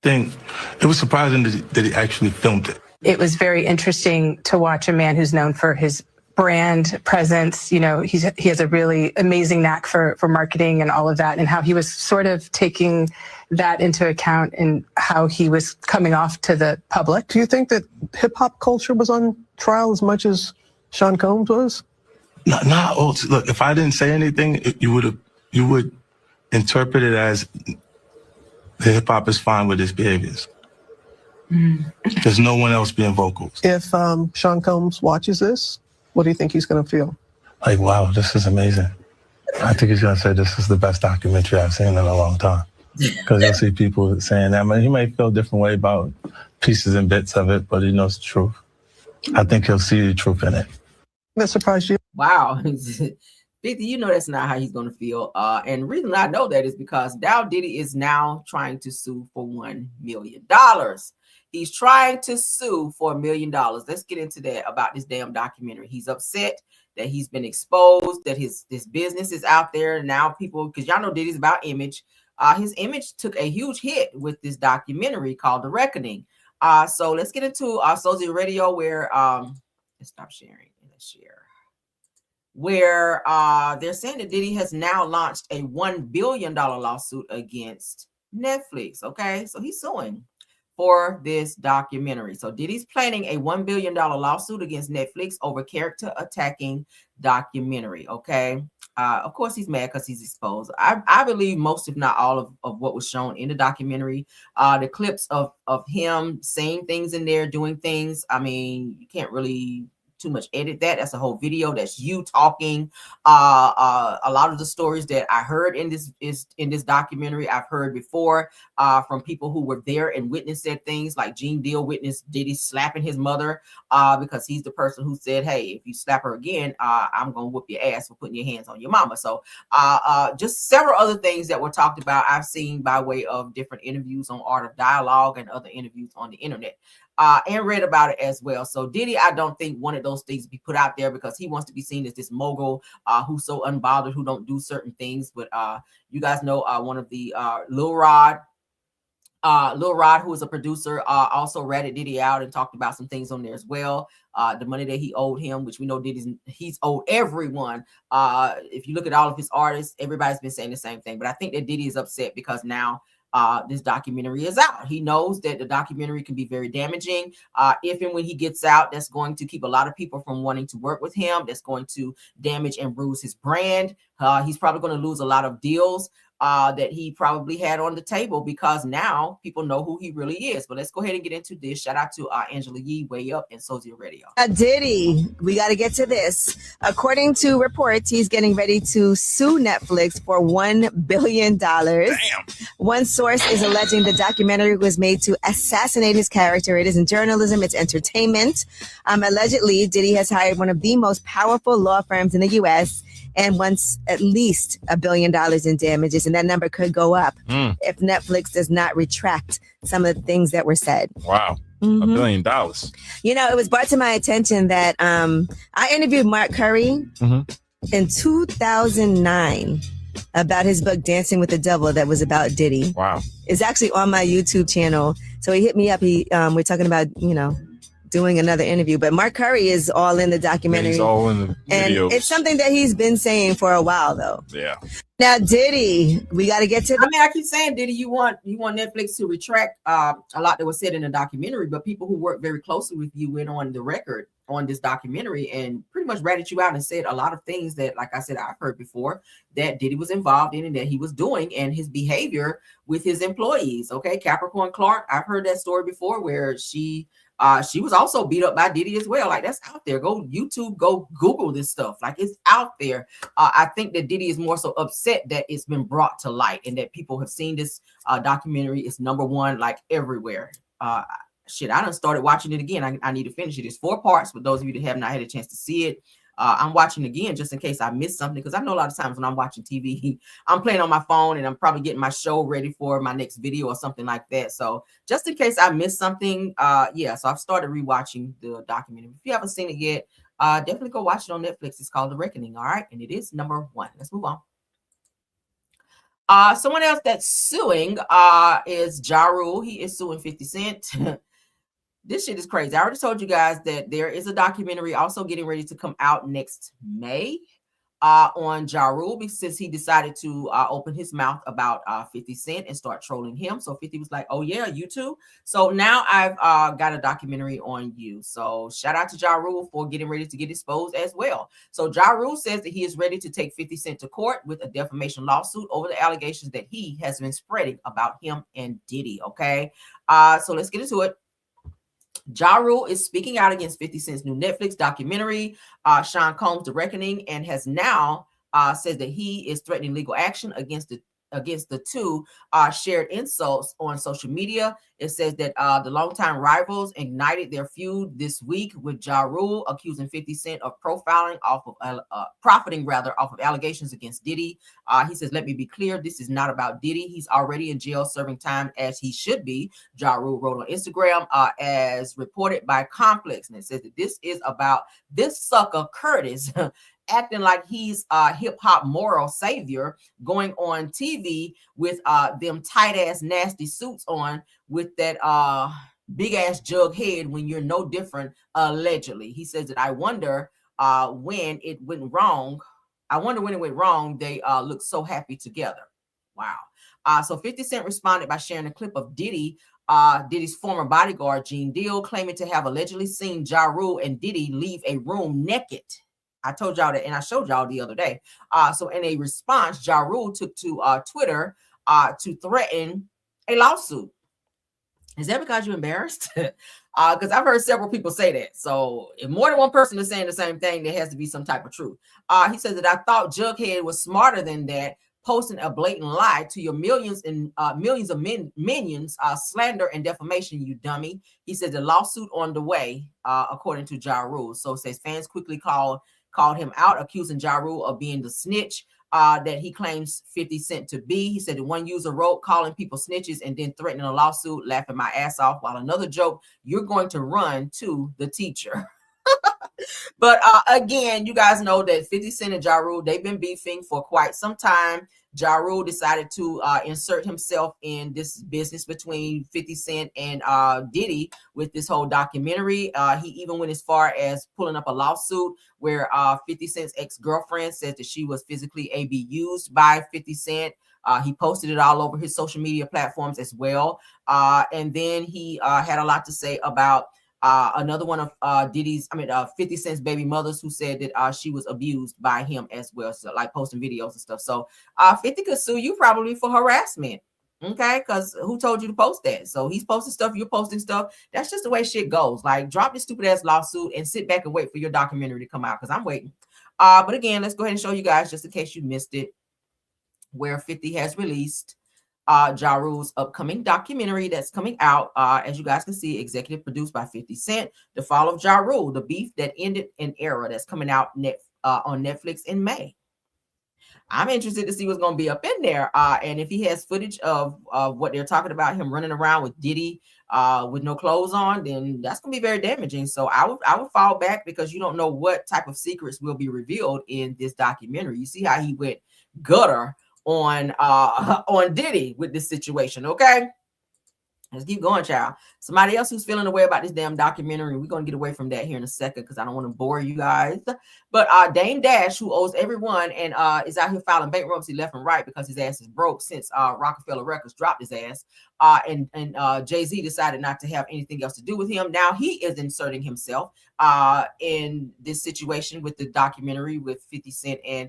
Thing. It was surprising that he actually filmed it. It was very interesting to watch a man who's known for his brand presence. You know, he has a really amazing knack for marketing and all of that, and how he was sort of taking that into account and how he was coming off to the public. Do you think that hip hop culture was on trial as much as Sean Combs was? No. Look, if I didn't say anything, you would interpret it as the hip hop is fine with his behaviors. There's no one else being vocal. If Sean Combs watches this, what do you think he's going to feel? Like, wow, this is amazing. I think he's going to say this is the best documentary I've seen in a long time. Because you'll see people saying that. I mean, he may feel a different way about pieces and bits of it, but he knows the truth. I think he'll see the truth in it. That surprised you? Wow. 50, you know that's not how he's going to feel. And the reason I know that is because Dow Diddy is now trying to sue for $1 million. He's trying to sue for $1 million. Let's get into that about this damn documentary. He's upset that he's been exposed, that his business is out there. Now people, because y'all know Diddy's about image. His image took a huge hit with this documentary called The Reckoning. So let's get into Sozi Radio where, let's stop sharing. Let's share. Where they're saying that Diddy has now launched a $1 billion lawsuit against Netflix. Okay, so he's suing for this documentary. So Diddy's planning a $1 billion lawsuit against Netflix over character attacking documentary. Okay, of course he's mad because he's exposed. I believe most, if not all, of what was shown in the documentary. The clips of him saying things in there, doing things. I mean, you can't really too much edit that. That's a whole video. That's you talking. A lot of the stories that I heard in this documentary, I've heard before from people who were there and witnessed said things. Like Gene Deal witnessed Diddy slapping his mother because he's the person who said, "Hey, if you slap her again, I'm gonna whoop your ass for putting your hands on your mama." So just several other things that were talked about I've seen by way of different interviews on Art of Dialogue and other interviews on the internet. And read about it as well. So Diddy, I don't think wanted those things to be put out there because he wants to be seen as this mogul who's so unbothered, who don't do certain things. But you guys know one of the Lil Rod, who is a producer, also ratted Diddy out and talked about some things on there as well. The money that he owed him, which we know he's owed everyone. If you look at all of his artists, everybody's been saying the same thing. But I think that Diddy is upset because now this documentary is out. He knows that the documentary can be very damaging. If and when he gets out, that's going to keep a lot of people from wanting to work with him. That's going to damage and bruise his brand. He's probably going to lose a lot of deals that he probably had on the table because now people know who he really is. But let's go ahead and get into this. Shout out to Angela Yee, Way Up, and Sozi Radio. Diddy, we got to get to this. According to reports, he's getting ready to sue Netflix for $1 billion. Damn. One source is alleging the documentary was made to assassinate his character. It isn't journalism, it's entertainment. Allegedly, Diddy has hired one of the most powerful law firms in the U.S. and wants at least $1 billion in damages. And that number could go up if Netflix does not retract some of the things that were said. Wow. $1 billion. You know, it was brought to my attention that I interviewed Mark Curry in 2009 about his book, Dancing with the Devil, that was about Diddy. Wow. It's actually on my YouTube channel. So he hit me up. We're talking about, doing another interview, but Mark Curry is all in the documentary. He's all in the videos. And it's something that he's been saying for a while, though. Yeah. Now, Diddy, we got to get to. I keep saying, Diddy, you want Netflix to retract a lot that was said in the documentary, but people who work very closely with you went on the record on this documentary and pretty much ratted you out and said a lot of things that, like I said, I've heard before that Diddy was involved in and that he was doing, and his behavior with his employees. Okay, Capricorn Clark, I've heard that story before where she was also beat up by Diddy as well. Like, that's out there. Go YouTube, go Google this stuff. Like, it's out there. I think that Diddy is more so upset that it's been brought to light and that people have seen this documentary. It's #1, like, everywhere. I done started watching it again. I need to finish it. It's 4 parts for those of you that have not had a chance to see it. I'm watching again just in case I missed something, because I know a lot of times when I'm watching TV, I'm playing on my phone and I'm probably getting my show ready for my next video or something like that. So just in case I missed something, so I've started rewatching the documentary. If you haven't seen it yet, definitely go watch it on Netflix. It's called The Reckoning, all right? And it is #1. Let's move on. Someone else that's suing is Ja Rule. He is suing 50 Cent. This shit is crazy. I already told you guys that there is a documentary also getting ready to come out next May on Ja Rule, since he decided to open his mouth about 50 Cent and start trolling him. So 50 was like, oh yeah, you too. So now I've got a documentary on you. So shout out to Ja Rule for getting ready to get exposed as well. So Ja Rule says that he is ready to take 50 Cent to court with a defamation lawsuit over the allegations that he has been spreading about him and Diddy. Okay, so let's get into it. Ja Rule is speaking out against 50 Cent's new Netflix documentary, Sean Combs' The Reckoning, and has now says that he is threatening legal action against the two shared insults on social media. It says that the longtime rivals ignited their feud this week with Ja Rule accusing 50 Cent of profiling profiting off of allegations against Diddy. He says, let me be clear, this is not about Diddy. He's already in jail serving time as he should be. Ja Rule wrote on Instagram as reported by Complex. And it says that this is about this sucker Curtis acting like he's a hip-hop moral savior, going on TV with them tight-ass nasty suits on with that big-ass jug head when you're no different, allegedly. He says that I wonder when it went wrong. I wonder when it went wrong. They look so happy together. Wow. So 50 Cent responded by sharing a clip of Diddy's former bodyguard, Gene Deal, claiming to have allegedly seen Ja Rule and Diddy leave a room naked. I told y'all that, and I showed y'all the other day. So in a response, Ja Rule took to Twitter to threaten a lawsuit. Is that because you're embarrassed? Because I've heard several people say that. So if more than one person is saying the same thing, there has to be some type of truth. He says that I thought Jughead was smarter than that, posting a blatant lie to your millions of minions, slander and defamation, you dummy. He said the lawsuit on the way, according to Ja Rule. So it says fans quickly called him out, accusing Ja Rule of being the snitch that he claims 50 Cent to be. He said that one user wrote, calling people snitches and then threatening a lawsuit, laughing my ass off, while another joke, you're going to run to the teacher. But again, you guys know that 50 Cent and Ja Rule, they've been beefing for quite some time. Ja Rule decided to insert himself in this business between 50 Cent and Diddy with this whole documentary. He even went as far as pulling up a lawsuit where 50 Cent's ex-girlfriend said that she was physically abused by 50 Cent. He posted it all over his social media platforms as well. And then he had a lot to say about another one of 50 Cent's baby mothers, who said that she was abused by him as well, so like posting videos and stuff. So 50 could sue you probably for harassment, okay? Because who told you to post that? So he's posting stuff, you're posting stuff. That's just the way shit goes. Like, drop this stupid ass lawsuit and sit back and wait for your documentary to come out, because I'm waiting. But again, let's go ahead and show you guys, just in case you missed it, where 50 has released Ja Rule's upcoming documentary that's coming out. As you guys can see, executive produced by 50 Cent, The Fall of Ja Rule, the beef that ended an era, that's coming out on Netflix in May. I'm interested to see what's going to be up in there. And if he has footage of what they're talking about, him running around with Diddy with no clothes on, then that's going to be very damaging. So I would fall back, because you don't know what type of secrets will be revealed in this documentary. You see how he went gutter on Diddy with this situation. Okay, let's keep going, child. Somebody else who's feeling the way about this damn documentary, we're gonna get away from that here in a second, because I don't want to bore you guys. But Dame Dash, who owes everyone and is out here filing bankruptcy left and right because his ass is broke since Rockefeller Records dropped his ass, and Jay-Z decided not to have anything else to do with him. Now he is inserting himself in this situation with the documentary with 50 Cent and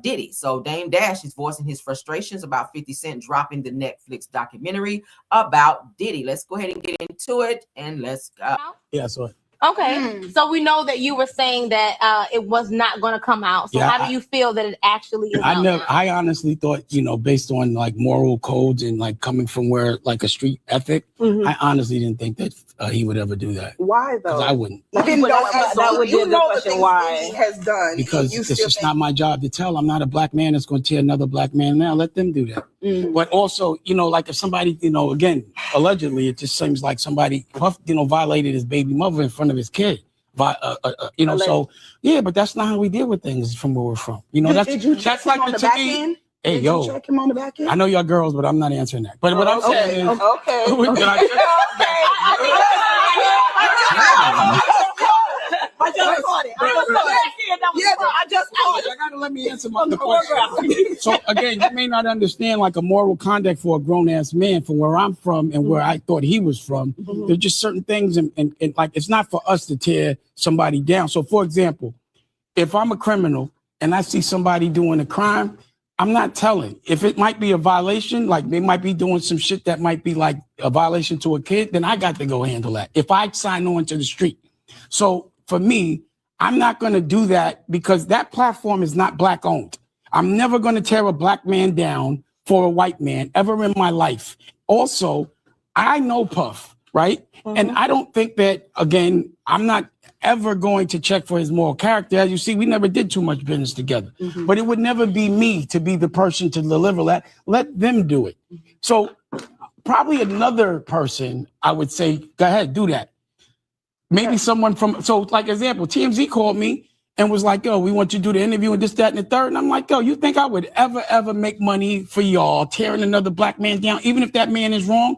Diddy. So Dame Dash is voicing his frustrations about 50 Cent dropping the Netflix documentary about Diddy. Let's go ahead and get into it, and let's go. Yeah, so okay. So we know that you were saying that it was not going to come out. So how do you feel that it actually is out now? I honestly thought, based on like moral codes and like coming from where like a street ethic, I honestly didn't think that he would ever do that. Why though? I wouldn't. Even though that would be a good question. Why? He has done. Because it's just not my job to tell. I'm not a black man that's going to tear another black man down. Let them do that. But also, like if somebody, again, allegedly, it just seems like somebody, violated his baby mother in front of his kid. So yeah, but that's not how we deal with things from where we're from. That's like to me. Hey, Did yo. you check him on the back end? I know y'all girls, but I'm not answering that. But what I'm saying is, I just caught it. I gotta let me answer the question. So again, you may not understand like a moral conduct for a grown ass man from where I'm from and where I thought he was from. There's just certain things and like it's not for us to tear somebody down. So for example, if I'm a criminal and I see somebody doing a crime, I'm not telling. If it might be a violation, like they might be doing some shit that might be like a violation to a kid, then I got to go handle that. If I sign on to the street. So for me, I'm not going to do that because that platform is not black owned. I'm never going to tear a black man down for a white man ever in my life. Also, I know Puff, right? And I don't think that, again, I'm not ever going to check for his moral character. As you see, we never did too much business together. But it would never be me to be the person to deliver that. Let them do it. So probably another person, I would say, go ahead, do that. Maybe someone from, so like example, TMZ called me and was like, yo, we want you to do the interview and this, that, and the third. And I'm like, yo, you think I would ever make money for y'all tearing another black man down, even if that man is wrong?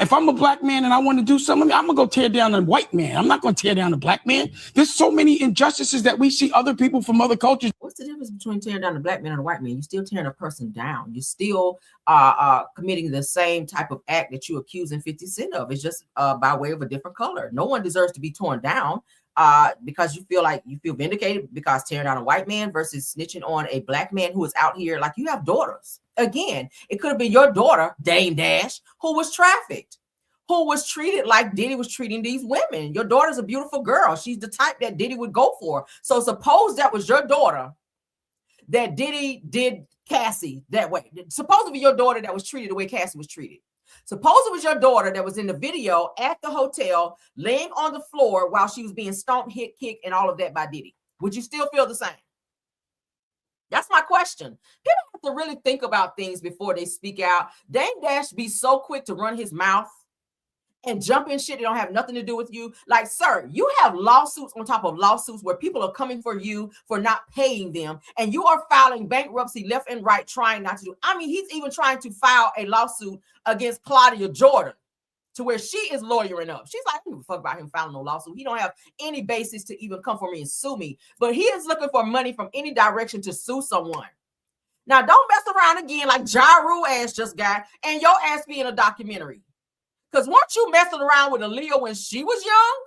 If I'm a black man and I want to do something, I'm going to go tear down a white man. I'm not going to tear down a black man. There's so many injustices that we see other people from other cultures. What's the difference between tearing down a black man and a white man? You're still tearing a person down. You're still committing the same type of act that you're accusing 50 Cent of. It's just by way of a different color. No one deserves to be torn down because you feel vindicated because tearing down a white man versus snitching on a black man who is out here. Like, you have daughters. Again, it could have been your daughter, Dame Dash, who was trafficked, who was treated like Diddy was treating these women. Your daughter's a beautiful girl. She's the type that Diddy would go for. So suppose that was your daughter that Diddy did Cassie that way. Suppose it be your daughter that was treated the way Cassie was treated. Suppose it was your daughter that was in the video at the hotel laying on the floor while she was being stomped, hit, kicked, and all of that by Diddy. Would you still feel the same? That's my question. People have to really think about things before they speak out. Dame Dash be so quick to run his mouth and jump in shit that don't have nothing to do with you. Like, sir, you have lawsuits on top of lawsuits where people are coming for you for not paying them, and you are filing bankruptcy left and right trying not to do. I mean, he's even trying to file a lawsuit against Claudia Jordan to where she is lawyering up. She's like, I don't give a fuck about him filing no lawsuit. He don't have any basis to even come for me and sue me. But he is looking for money from any direction to sue someone. Now, don't mess around again like Ja Rule ass just got and your ass be in a documentary. Because weren't you messing around with Aaliyah when she was young?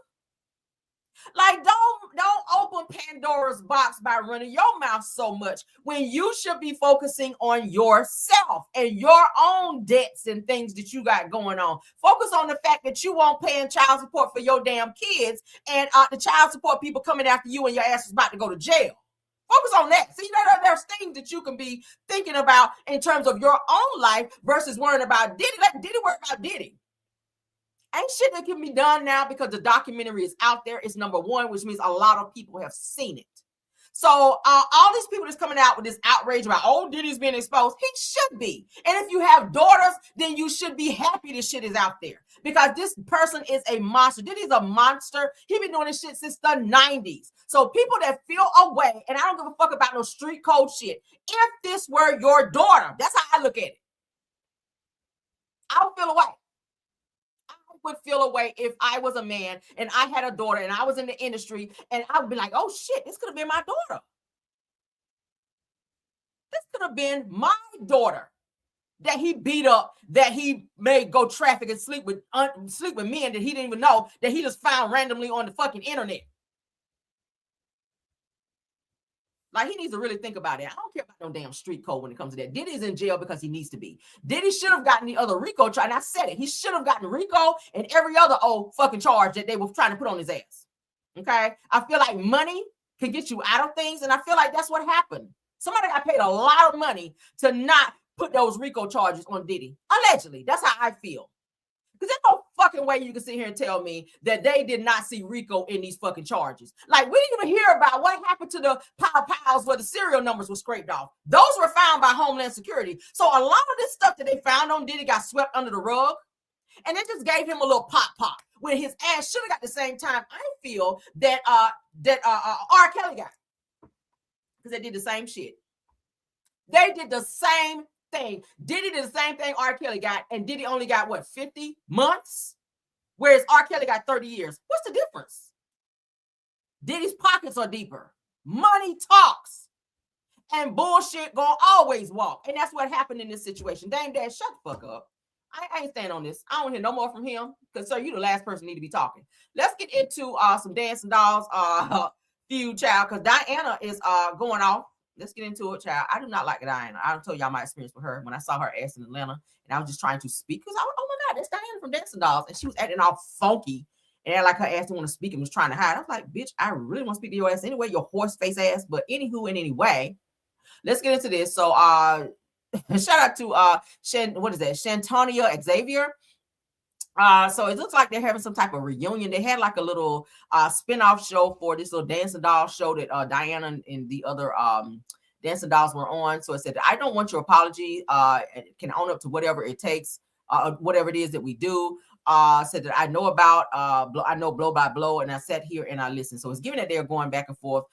Like, don't open Pandora's box by running your mouth so much when you should be focusing on yourself and your own debts and things that you got going on. Focus on the fact that you won't paying child support for your damn kids and the child support people coming after you and your ass is about to go to jail. Focus on that. See, there's things that you can be thinking about in terms of your own life versus worrying about Diddy. Let Diddy worry about Diddy. Ain't shit that can be done now because the documentary is out there. It's number one, which means a lot of people have seen it. So all these people that's coming out with this outrage about, oh, Diddy's being exposed, he should be. And if you have daughters, then you should be happy this shit is out there because this person is a monster. Diddy's a monster. He been doing this shit since the 90s. So people that feel away, and I don't give a fuck about no street code shit. If this were your daughter, that's how I look at it. I would feel away. Would feel away if I was a man and I had a daughter and I was in the industry and I would be like, oh shit, this could have been my daughter. This could have been my daughter that he beat up, that he made go traffic and sleep with men that he didn't even know, that he just found randomly on the fucking internet. Like, he needs to really think about it. I don't care about no damn street code when it comes to that. Diddy's in jail because he needs to be. Diddy should have gotten the other RICO charge. And I said it. He should have gotten RICO and every other old fucking charge that they were trying to put on his ass. Okay? I feel like money can get you out of things. And I feel like that's what happened. Somebody got paid a lot of money to not put those RICO charges on Diddy. Allegedly. That's how I feel. Because there's no fucking way you can sit here and tell me that they did not see RICO in these fucking charges. Like, we didn't even hear about what happened to the Pows where the serial numbers were scraped off. Those were found by Homeland Security. So a lot of this stuff that they found on Diddy got swept under the rug. And it just gave him a little pop when his ass should have got the same time I feel that R. Kelly got. Because they did the same shit. They did the same thing. Diddy did the same thing R. Kelly got, and Diddy only got, what, 50 months? Whereas R. Kelly got 30 years. What's the difference? Diddy's pockets are deeper. Money talks. And bullshit gonna always walk. And that's what happened in this situation. Dame Dad, shut the fuck up. I ain't standing on this. I don't hear no more from him. Because, sir, you the last person need to be talking. Let's get into some Dancing Dolls feud, child. Because Diana is going off. Let's get into it, child. I do not like Diana. I told y'all my experience with her when I saw her ass in Atlanta. And I was just trying to speak. Because, oh my God, that's Diana from Dancing Dolls. And she was acting all funky. And like her ass didn't want to speak and was trying to hide. I was like, bitch, I really want to speak to your ass anyway, your horse face ass. But anywho and anyway, let's get into this. So shout out to Shantonia Xavier. So it looks like they're having some type of reunion. They had like a little spin-off show for this little Dancing Dolls show that Diana and the other Dancing Dolls were on. So it said, I don't want your apology. Can own up to whatever it takes, whatever it is that we do. Said that I know about I know blow by blow, and I sat here and I listened. So it's given that they're going back and forth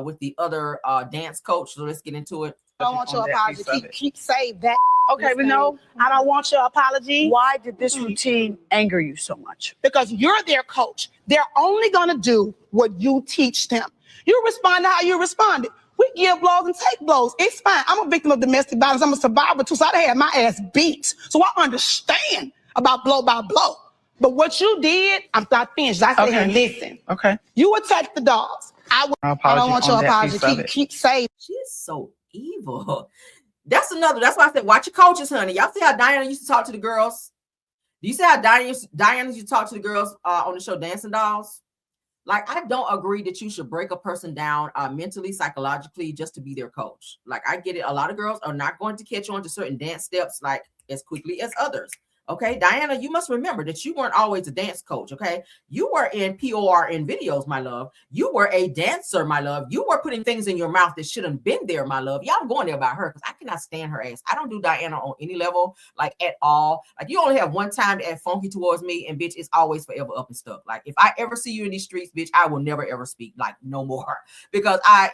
with the other dance coach. So let's get into it. I don't want your apology. Keep saying that. Okay, we know. I don't want your apology. Why did this routine anger you so much? Because you're their coach. They're only gonna do what you teach them. You respond to how you responded. We give blows and take blows. It's fine. I'm a victim of domestic violence. I'm a survivor too, so I had my ass beat. So I understand about blow by blow. But what you did, I'm not finished. I said, listen. Okay. You attacked the dogs. I don't want your apology. Keep saying. She is so evil. That's why I said, watch your coaches, honey. Y'all see how Diana used to talk to the girls? Do you see how Diana used to talk to the girls on the show Dancing Dolls? Like, I don't agree that you should break a person down mentally, psychologically, just to be their coach. Like, I get it. A lot of girls are not going to catch on to certain dance steps like as quickly as others. Okay, Diana, you must remember that you weren't always a dance coach, okay? You were in PORN videos, my love. You were a dancer, my love. You were putting things in your mouth that shouldn't have been there, my love. Yeah, I'm going there about her because I cannot stand her ass. I don't do Diana on any level, like at all. Like, you only have one time to act funky towards me, and bitch, it's always forever up and stuck. Like, if I ever see you in these streets, bitch, I will never ever speak, like, no more. Because I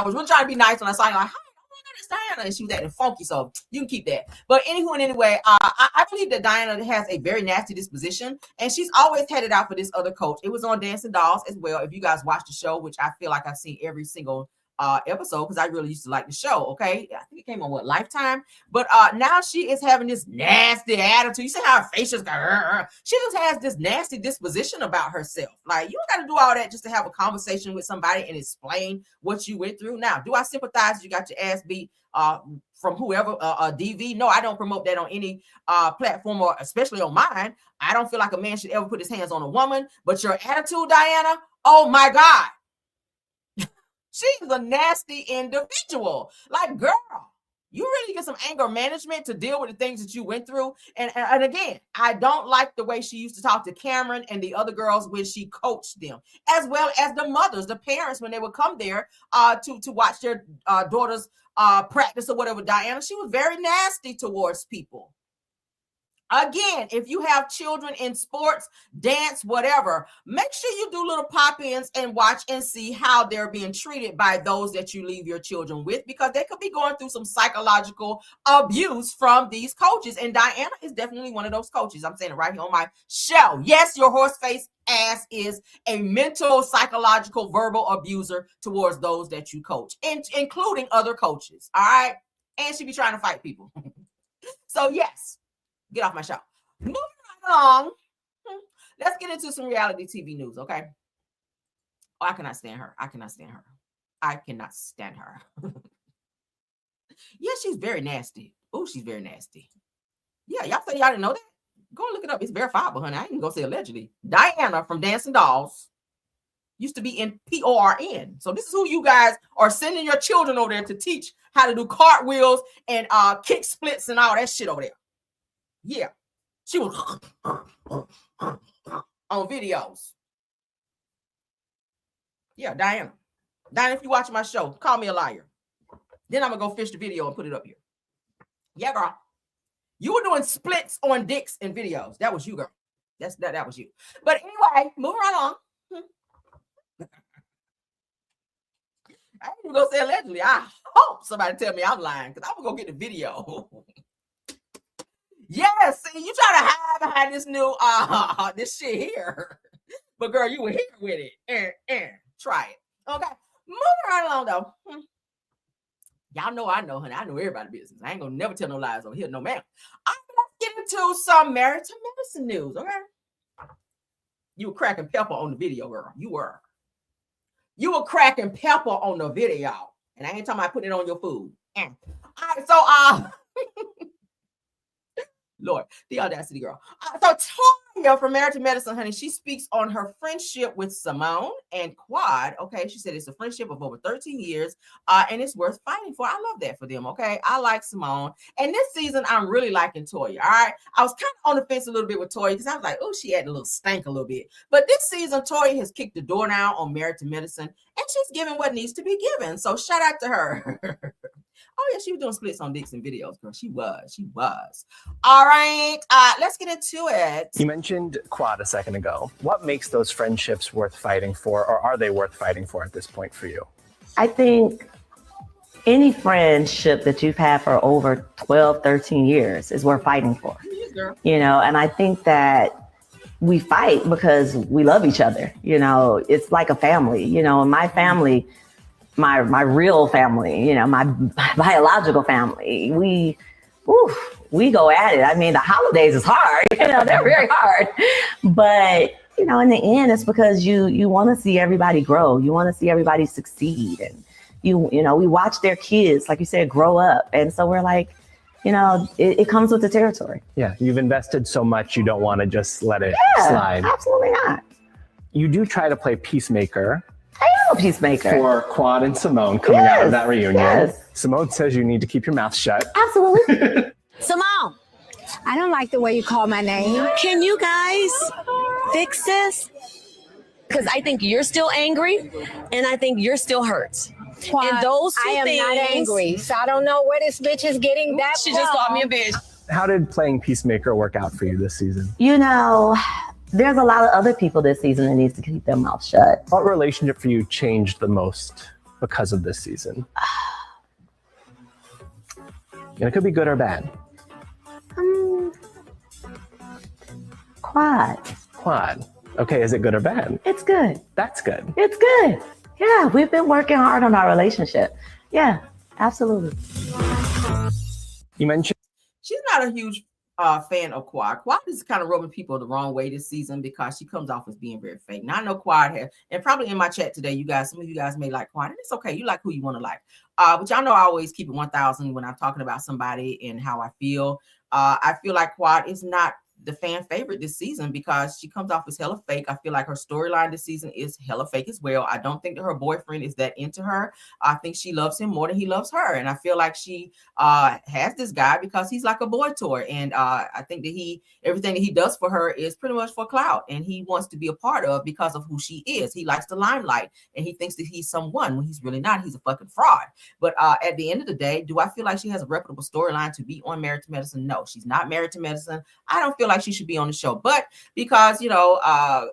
was really trying to be nice when I saw you, like, it's Diana, and she was acting funky, so you can keep that. But anywho and anyway, I believe that Diana has a very nasty disposition, and she's always had it out for this other coach. It was on Dancing Dolls as well. If you guys watch the show, which I feel like I've seen every single episode because I really used to like the show. Okay, I think it came on Lifetime, but now she is having this nasty attitude. You see how her face just got she just has this nasty disposition about herself. Like, you don't got to do all that just to have a conversation with somebody and explain what you went through. Now, do I sympathize? You got your ass beat from whoever DV? No, I don't promote that on any platform, or especially on mine. I don't feel like a man should ever put his hands on a woman. But your attitude, Diana, oh my God. She's a nasty individual. Like, girl, you really get some anger management to deal with the things that you went through. And again, I don't like the way she used to talk to Cameron and the other girls when she coached them, as well as the mothers, the parents, when they would come there to watch their daughters practice or whatever. Diana, she was very nasty towards people. Again, if you have children in sports, dance, whatever, make sure you do little pop-ins and watch and see how they're being treated by those that you leave your children with, because they could be going through some psychological abuse from these coaches. And Diana is definitely one of those coaches. I'm saying it right here on my show. Yes, your horse face ass is a mental, psychological, verbal abuser towards those that you coach, including other coaches. All right. And she be trying to fight people. So yes. Get off my show. Moving right along. Let's get into some reality TV news, okay? Oh, I cannot stand her. I cannot stand her. Yeah, she's very nasty. Oh, she's very nasty. Yeah, y'all say y'all didn't know that? Go and look it up. It's verifiable, honey. I ain't gonna say allegedly. Diana from Dancing Dolls used to be in PORN. So this is who you guys are sending your children over there to teach how to do cartwheels and kick splits and all that shit over there. Yeah, she was on videos. Yeah, Diana. Diana, if you watch my show, call me a liar. Then I'm gonna go fish the video and put it up here. Yeah, girl. You were doing splits on dicks in videos. That was you, girl. That was you. But anyway, moving right on. I ain't even gonna say allegedly. I hope somebody tell me I'm lying because I'm gonna go get the video. Yeah, see, you try to hide behind this new this shit here. But girl, you were here with it. Try it. Okay. Moving right along though. Y'all know I know, honey. I know everybody's business. I ain't gonna never tell no lies over here, no ma'am. I'm gonna get into some married to medicine news, okay? You were cracking pepper on the video, girl. You were. You were cracking pepper on the video. And I ain't talking about putting it on your food. All right, so Lord, the audacity, girl. So Toya from Married to Medicine, honey, she speaks on her friendship with Simone and Quad. Okay, she said it's a friendship of over 13 years, and it's worth fighting for. I love that for them. Okay, I like Simone, and this season I'm really liking Toya. All right, I was kind of on the fence a little bit with Toya because I was like, oh, she had a little stank a little bit. But this season, Toya has kicked the door down on Married to Medicine, and she's giving what needs to be given. So shout out to her. Oh, yeah, she was doing splits on Dixon videos, girl. She was. All right, let's get into it. You mentioned Quad a second ago. What makes those friendships worth fighting for, or are they worth fighting for at this point for you? I think any friendship that you've had for over 12, 13 years is worth fighting for. You know, and I think that we fight because we love each other. You know, it's like a family. You know, in my family, my real family, you know, my biological family, we go at it. I mean, the holidays is hard, you know, they're very hard, but you know, in the end, it's because you want to see everybody grow. You want to see everybody succeed. And you know, we watch their kids, like you said, grow up. And so we're like, you know, it comes with the territory. Yeah. You've invested so much, you don't want to just let it slide. Absolutely not. You do try to play peacemaker. I am a peacemaker. For Quad and Simone coming out of that reunion. Yes. Simone says you need to keep your mouth shut. Absolutely. Simone, I don't like the way you call my name. Can you guys fix this? Because I think you're still angry, and I think you're still hurt. Quad, and those two I am things, not angry, so I don't know where this bitch is getting that She from. just called me a bitch. How did playing peacemaker work out for you this season? You know, there's a lot of other people this season that needs to keep their mouth shut. What relationship for you changed the most because of this season? And it could be good or bad. Quad. Okay, is it good or bad? It's good. That's good. It's good. Yeah, we've been working hard on our relationship. Yeah, absolutely. You mentioned she's not a huge fan of Quad. Quad is kind of rubbing people the wrong way this season because she comes off as being very fake. Now I know Quad has, and probably in my chat today, some of you guys may like Quad, and it's okay. You like who you want to like. But y'all know I always keep it 1,000 when I'm talking about somebody and how I feel. I feel like Quad is not the fan favorite this season because she comes off as hella fake. I feel like her storyline this season is hella fake as well. I don't think that her boyfriend is that into her. I think she loves him more than he loves her. And I feel like she has this guy because he's like a boy toy. And I think that everything that he does for her is pretty much for clout. And he wants to be a part of because of who she is. He likes the limelight and he thinks that he's someone when he's really not. He's a fucking fraud. But at the end of the day, do I feel like she has a reputable storyline to be on Married to Medicine? No, she's not Married to Medicine. I don't feel like she should be on the show, but because, you know,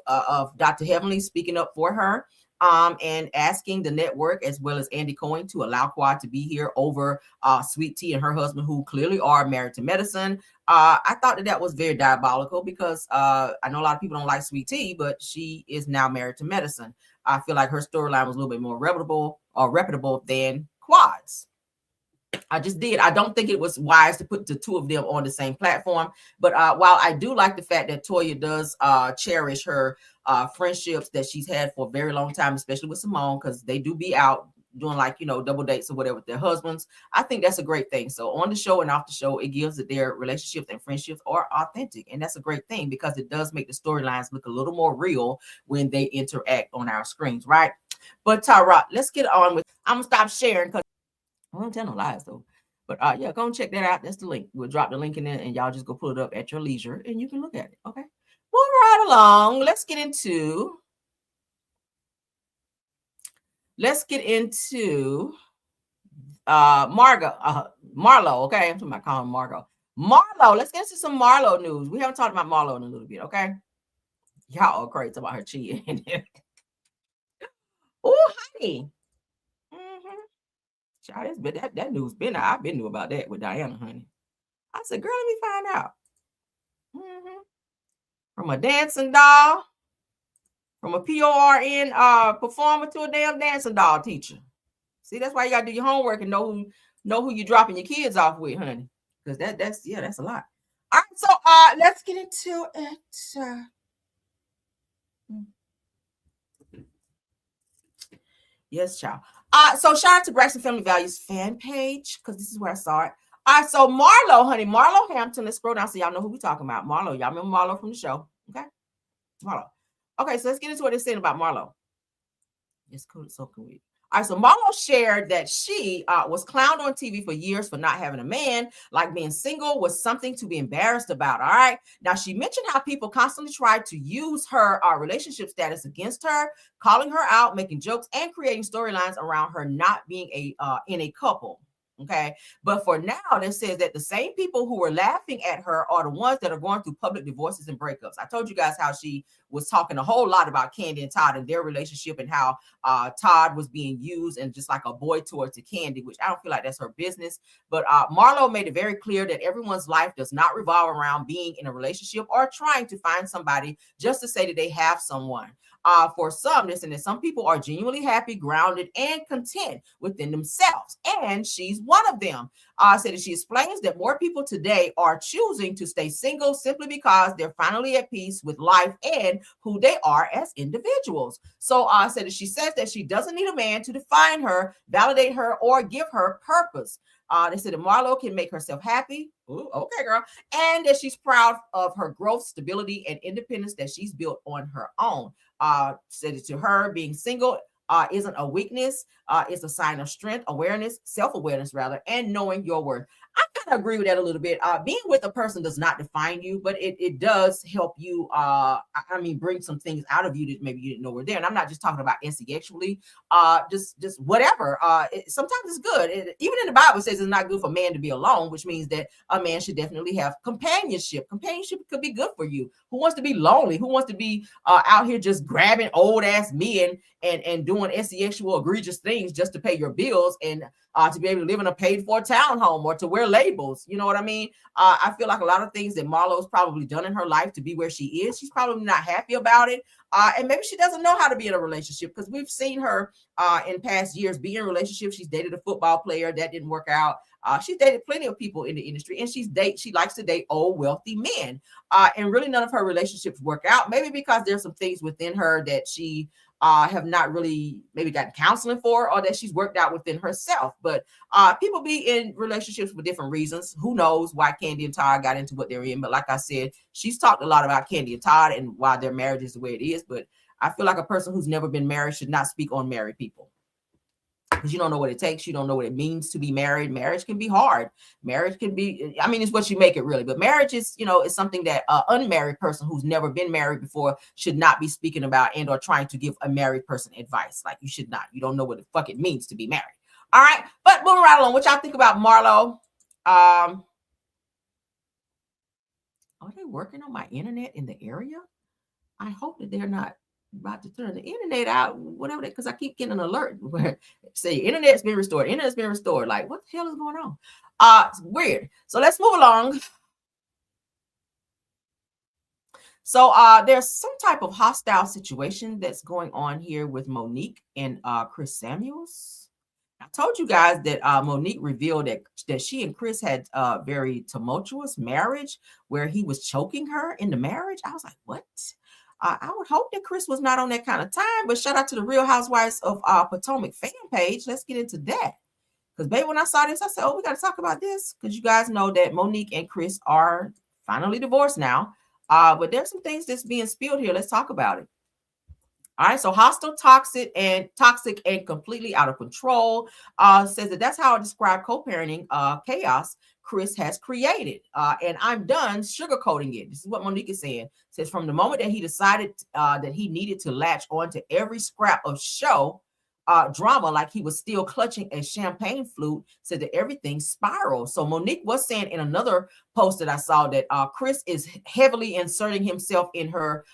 of Dr. Heavenly speaking up for her and asking the network as well as Andy Cohen to allow Quad to be here over Sweet Tea and her husband, who clearly are Married to Medicine. I thought that was very diabolical because I know a lot of people don't like Sweet Tea, but she is now Married to Medicine. I feel like her storyline was a little bit more reputable than Quad's. I just did. I don't think it was wise to put the two of them on the same platform. But while I do like the fact that Toya does cherish her friendships that she's had for a very long time, especially with Simone, because they do be out doing like, you know, double dates or whatever with their husbands. I think that's a great thing. So on the show and off the show, it gives that their relationships and friendships are authentic. And that's a great thing because it does make the storylines look a little more real when they interact on our screens, right? But Tara, let's get on with, I'm going to stop sharing because I don't tell no lies though. But yeah, go and check that out. That's the link. We'll drop the link in there and y'all just go pull it up at your leisure and you can look at it. Okay. Moving right along. Let's get into Marlo. Okay. I'm talking about calling Margot. Marlo. Let's get into some Marlo news. We haven't talked about Marlo in a little bit. Okay. Y'all are crazy about her cheating. Oh, honey. Child, that news been out. I've been knew about that with Diana, honey. I said, girl, let me find out. From a dancing doll, from a PORN performer to a damn dancing doll teacher. See, that's why you gotta do your homework and know who you're dropping your kids off with, honey. Because that's a lot. All right, so let's get into it. Yes, child. So shout out to Braxton Family Values fan page, because this is where I saw it. All right, so Marlo, honey, Marlo Hampton. Let's scroll down so y'all know who we're talking about. Marlo, y'all remember Marlo from the show, okay? Marlo. Okay, so let's get into what they're saying about Marlo. It's cool, so cool. All right, so Marlo shared that she was clowned on TV for years for not having a man, like being single was something to be embarrassed about. All right. Now, she mentioned how people constantly tried to use her relationship status against her, calling her out, making jokes, and creating storylines around her not being in a couple. Okay. But for now, it says that the same people who were laughing at her are the ones that are going through public divorces and breakups. I told you guys how she was talking a whole lot about Kandi and Todd and their relationship and how Todd was being used and just like a boy toy to Kandi, which I don't feel like that's her business. But Marlo made it very clear that everyone's life does not revolve around being in a relationship or trying to find somebody just to say that they have someone. For some, some people are genuinely happy, grounded, and content within themselves. And she's one of them. Said that she explains that more people today are choosing to stay single simply because they're finally at peace with life and who they are as individuals. So said that she says that she doesn't need a man to define her, validate her, or give her purpose. They said that Marlo can make herself happy. Ooh, okay, girl. And that she's proud of her growth, stability, and independence that she's built on her own. Said it to her, being single isn't a weakness. It's a sign of strength, awareness, self-awareness rather, and knowing your worth. I kind of agree with that a little bit. Being with a person does not define you, but it does help you, bring some things out of you that maybe you didn't know were there. And I'm not just talking about sexually, just whatever. Sometimes it's good. Even in the Bible, it says it's not good for man to be alone, which means that a man should definitely have companionship. Companionship could be good for you. Who wants to be lonely? Who wants to be out here just grabbing old ass men and doing sexual egregious things just to pay your bills and to be able to live in a paid for townhome or to wear labels? You know what I mean? I feel like a lot of things that Marlo's probably done in her life to be where she is, she's probably not happy about it. And maybe she doesn't know how to be in a relationship, because we've seen her in past years be in relationships. She's dated a football player that didn't work out. She's dated plenty of people in the industry, and she likes to date old, wealthy men. And really none of her relationships work out, maybe because there's some things within her that she have not really maybe gotten counseling for, or that she's worked out within herself. But people be in relationships for different reasons. Who knows why Kandi and Todd got into what they're in? But like I said, she's talked a lot about Kandi and Todd and why their marriage is the way it is. But I feel like a person who's never been married should not speak on married people, because you don't know what it takes. You don't know what it means to be married. Marriage can be hard. Marriage can be, it's what you make it, really. But marriage is, is something that an unmarried person who's never been married before should not be speaking about and or trying to give a married person advice. Like, you should not. You don't know what the fuck it means to be married. All right. But moving right along, what y'all think about Marlo? Are they working on my internet in the area? I hope that they're not about to turn the internet out, whatever, because I keep getting an alert where say internet's been restored. Internet's been restored. Like, what the hell is going on? It's weird. So let's move along. So there's some type of hostile situation that's going on here with Monique and Chris Samuels. I told you guys that Monique revealed that she and Chris had a very tumultuous marriage where he was choking her in the marriage. I was like, what? I would hope that Chris was not on that kind of time, but shout out to the Real Housewives of Potomac fan page. Let's get into that. Because, baby, when I saw this, I said, we got to talk about this. Because you guys know that Monique and Chris are finally divorced now. But there's some things that's being spilled here. Let's talk about it. All right, so hostile, toxic, and completely out of control. Says that's how I describe co-parenting chaos Chris has created. And I'm done sugarcoating it. This is what Monique is saying. Says from the moment that he decided that he needed to latch on to every scrap of show drama, like he was still clutching a champagne flute, said that everything spiraled. So Monique was saying in another post that I saw that Chris is heavily inserting himself in her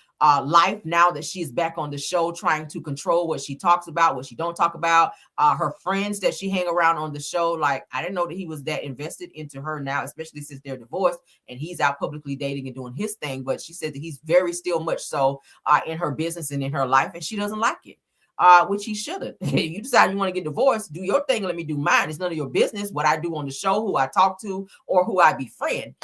life now that she's back on the show, trying to control what she talks about, what she don't talk about, her friends that she hang around on the show. Like, I didn't know that he was that invested into her now, especially since they're divorced and he's out publicly dating and doing his thing. But she said that he's very still much so in her business and in her life, and she doesn't like it. Which he shouldn't. You decide you want to get divorced, do your thing, let me do mine. It's none of your business what I do on the show, who I talk to, or who I befriend.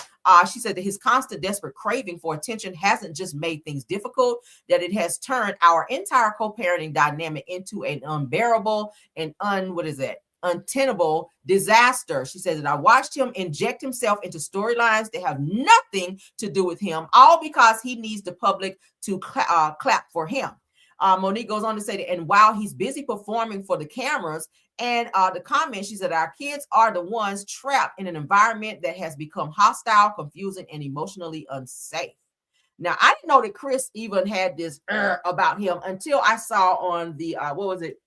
She said that his constant desperate craving for attention hasn't just made things difficult, that it has turned our entire co-parenting dynamic into an unbearable and untenable disaster. She says that I watched him inject himself into storylines that have nothing to do with him, all because he needs the public to clap for him. Monique goes on to say that, and while he's busy performing for the cameras and the comments, she said, our kids are the ones trapped in an environment that has become hostile, confusing, and emotionally unsafe. Now, I didn't know that Chris even had this about him until I saw on the, what was it?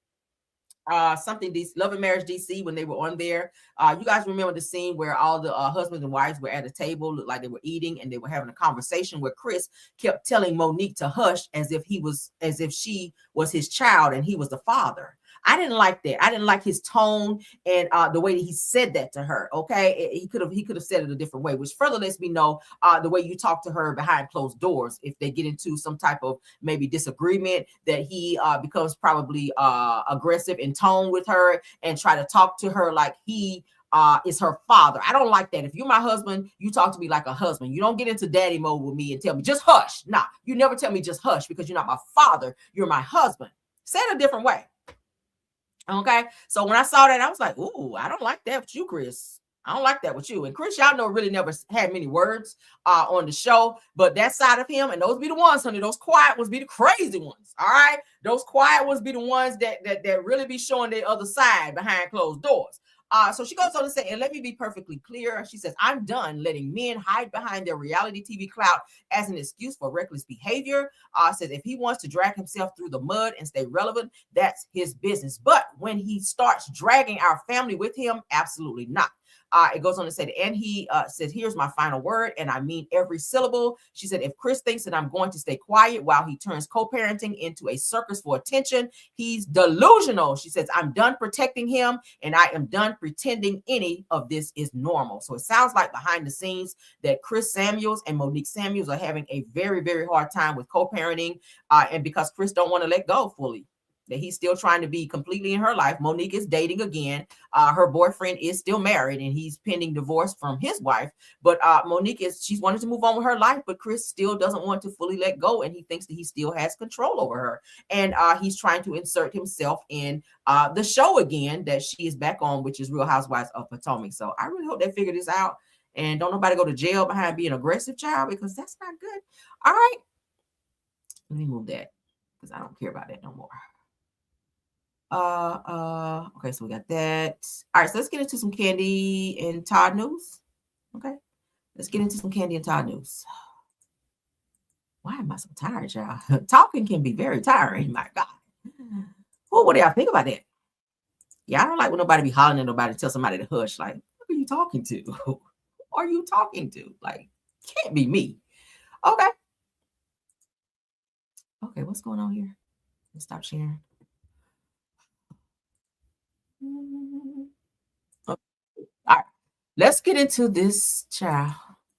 Something Love and Marriage DC, when they were on there. You guys remember the scene where all the husbands and wives were at a table, looked like they were eating, and they were having a conversation where Chris kept telling Monique to hush as if she was his child and he was the father. I didn't like that. I didn't like his tone and the way that he said that to her. Okay, he could have said it a different way, which further lets me know the way you talk to her behind closed doors. If they get into some type of maybe disagreement, that he becomes probably aggressive in tone with her and try to talk to her like he is her father. I don't like that. If you're my husband, you talk to me like a husband. You don't get into daddy mode with me and tell me just hush. Nah, you never tell me just hush, because you're not my father. You're my husband. Say it a different way. Okay, so when I saw that, I was like, ooh, I don't like that with you, Chris. I don't like that with you. And Chris, y'all know, really never had many words on the show, but that side of him, and those be the ones, honey, those quiet ones be the crazy ones. All right, those quiet ones be the ones that really be showing their other side behind closed doors. So she goes on to say, and let me be perfectly clear. She says, I'm done letting men hide behind their reality TV clout as an excuse for reckless behavior. Says if he wants to drag himself through the mud and stay relevant, that's his business. But when he starts dragging our family with him, absolutely not. It goes on to say, and he says, here's my final word, and I mean every syllable. She said, if Chris thinks that I'm going to stay quiet while he turns co-parenting into a circus for attention, he's delusional. She says, I'm done protecting him, and I am done pretending any of this is normal. So it sounds like behind the scenes that Chris Samuels and Monique Samuels are having a very, very hard time with co-parenting, and because Chris don't want to let go fully. That he's still trying to be completely in her life. Monique is dating again. Her boyfriend is still married and he's pending divorce from his wife. But Monique she's wanted to move on with her life, but Chris still doesn't want to fully let go. And he thinks that he still has control over her. And he's trying to insert himself in the show again that she is back on, which is Real Housewives of Potomac. So I really hope they figure this out and don't nobody go to jail behind being an aggressive child, because that's not good. All right. Let me move that because I don't care about that no more. Okay, so we got that. All right, so let's get into some Candy and Todd news. Okay, let's get into some Candy and Todd news. Why am I so tired, y'all? Talking can be very tiring. My God. Well, what do y'all think about that? Yeah, I don't like when nobody be hollering at nobody, tell somebody to hush. Like, who are you talking to? Who are you talking to? Like, can't be me. Okay. Okay, what's going on here? Let's stop sharing. Okay. All right, let's get into this, child.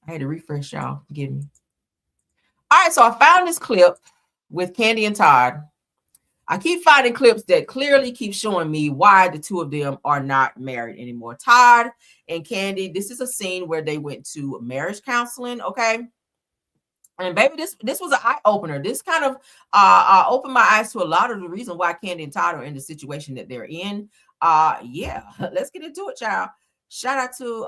I had to refresh, y'all. Forgive me. All right, so I found this clip with Candy and Todd. I keep finding clips that clearly keep showing me why the two of them are not married anymore. Todd and Candy, this is a scene where they went to marriage counseling, okay? And baby, this was an eye-opener. This kind of opened my eyes to a lot of the reason why Candy and Todd are in the situation that they're in. Yeah, let's get into it, child. Shout out to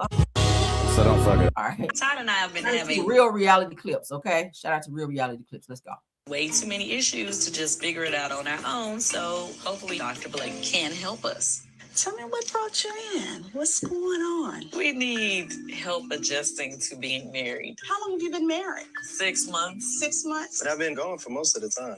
so don't fuck it. all right. Todd and I have been having real reality clips, okay? Shout out to real reality clips. Let's go. way too many issues to just figure it out on our own. So hopefully Dr. Blake can help us. Tell me what brought you in. What's going on? We need help adjusting to being married. How long have you been married? 6 months. 6 months? But I've been gone for most of the time.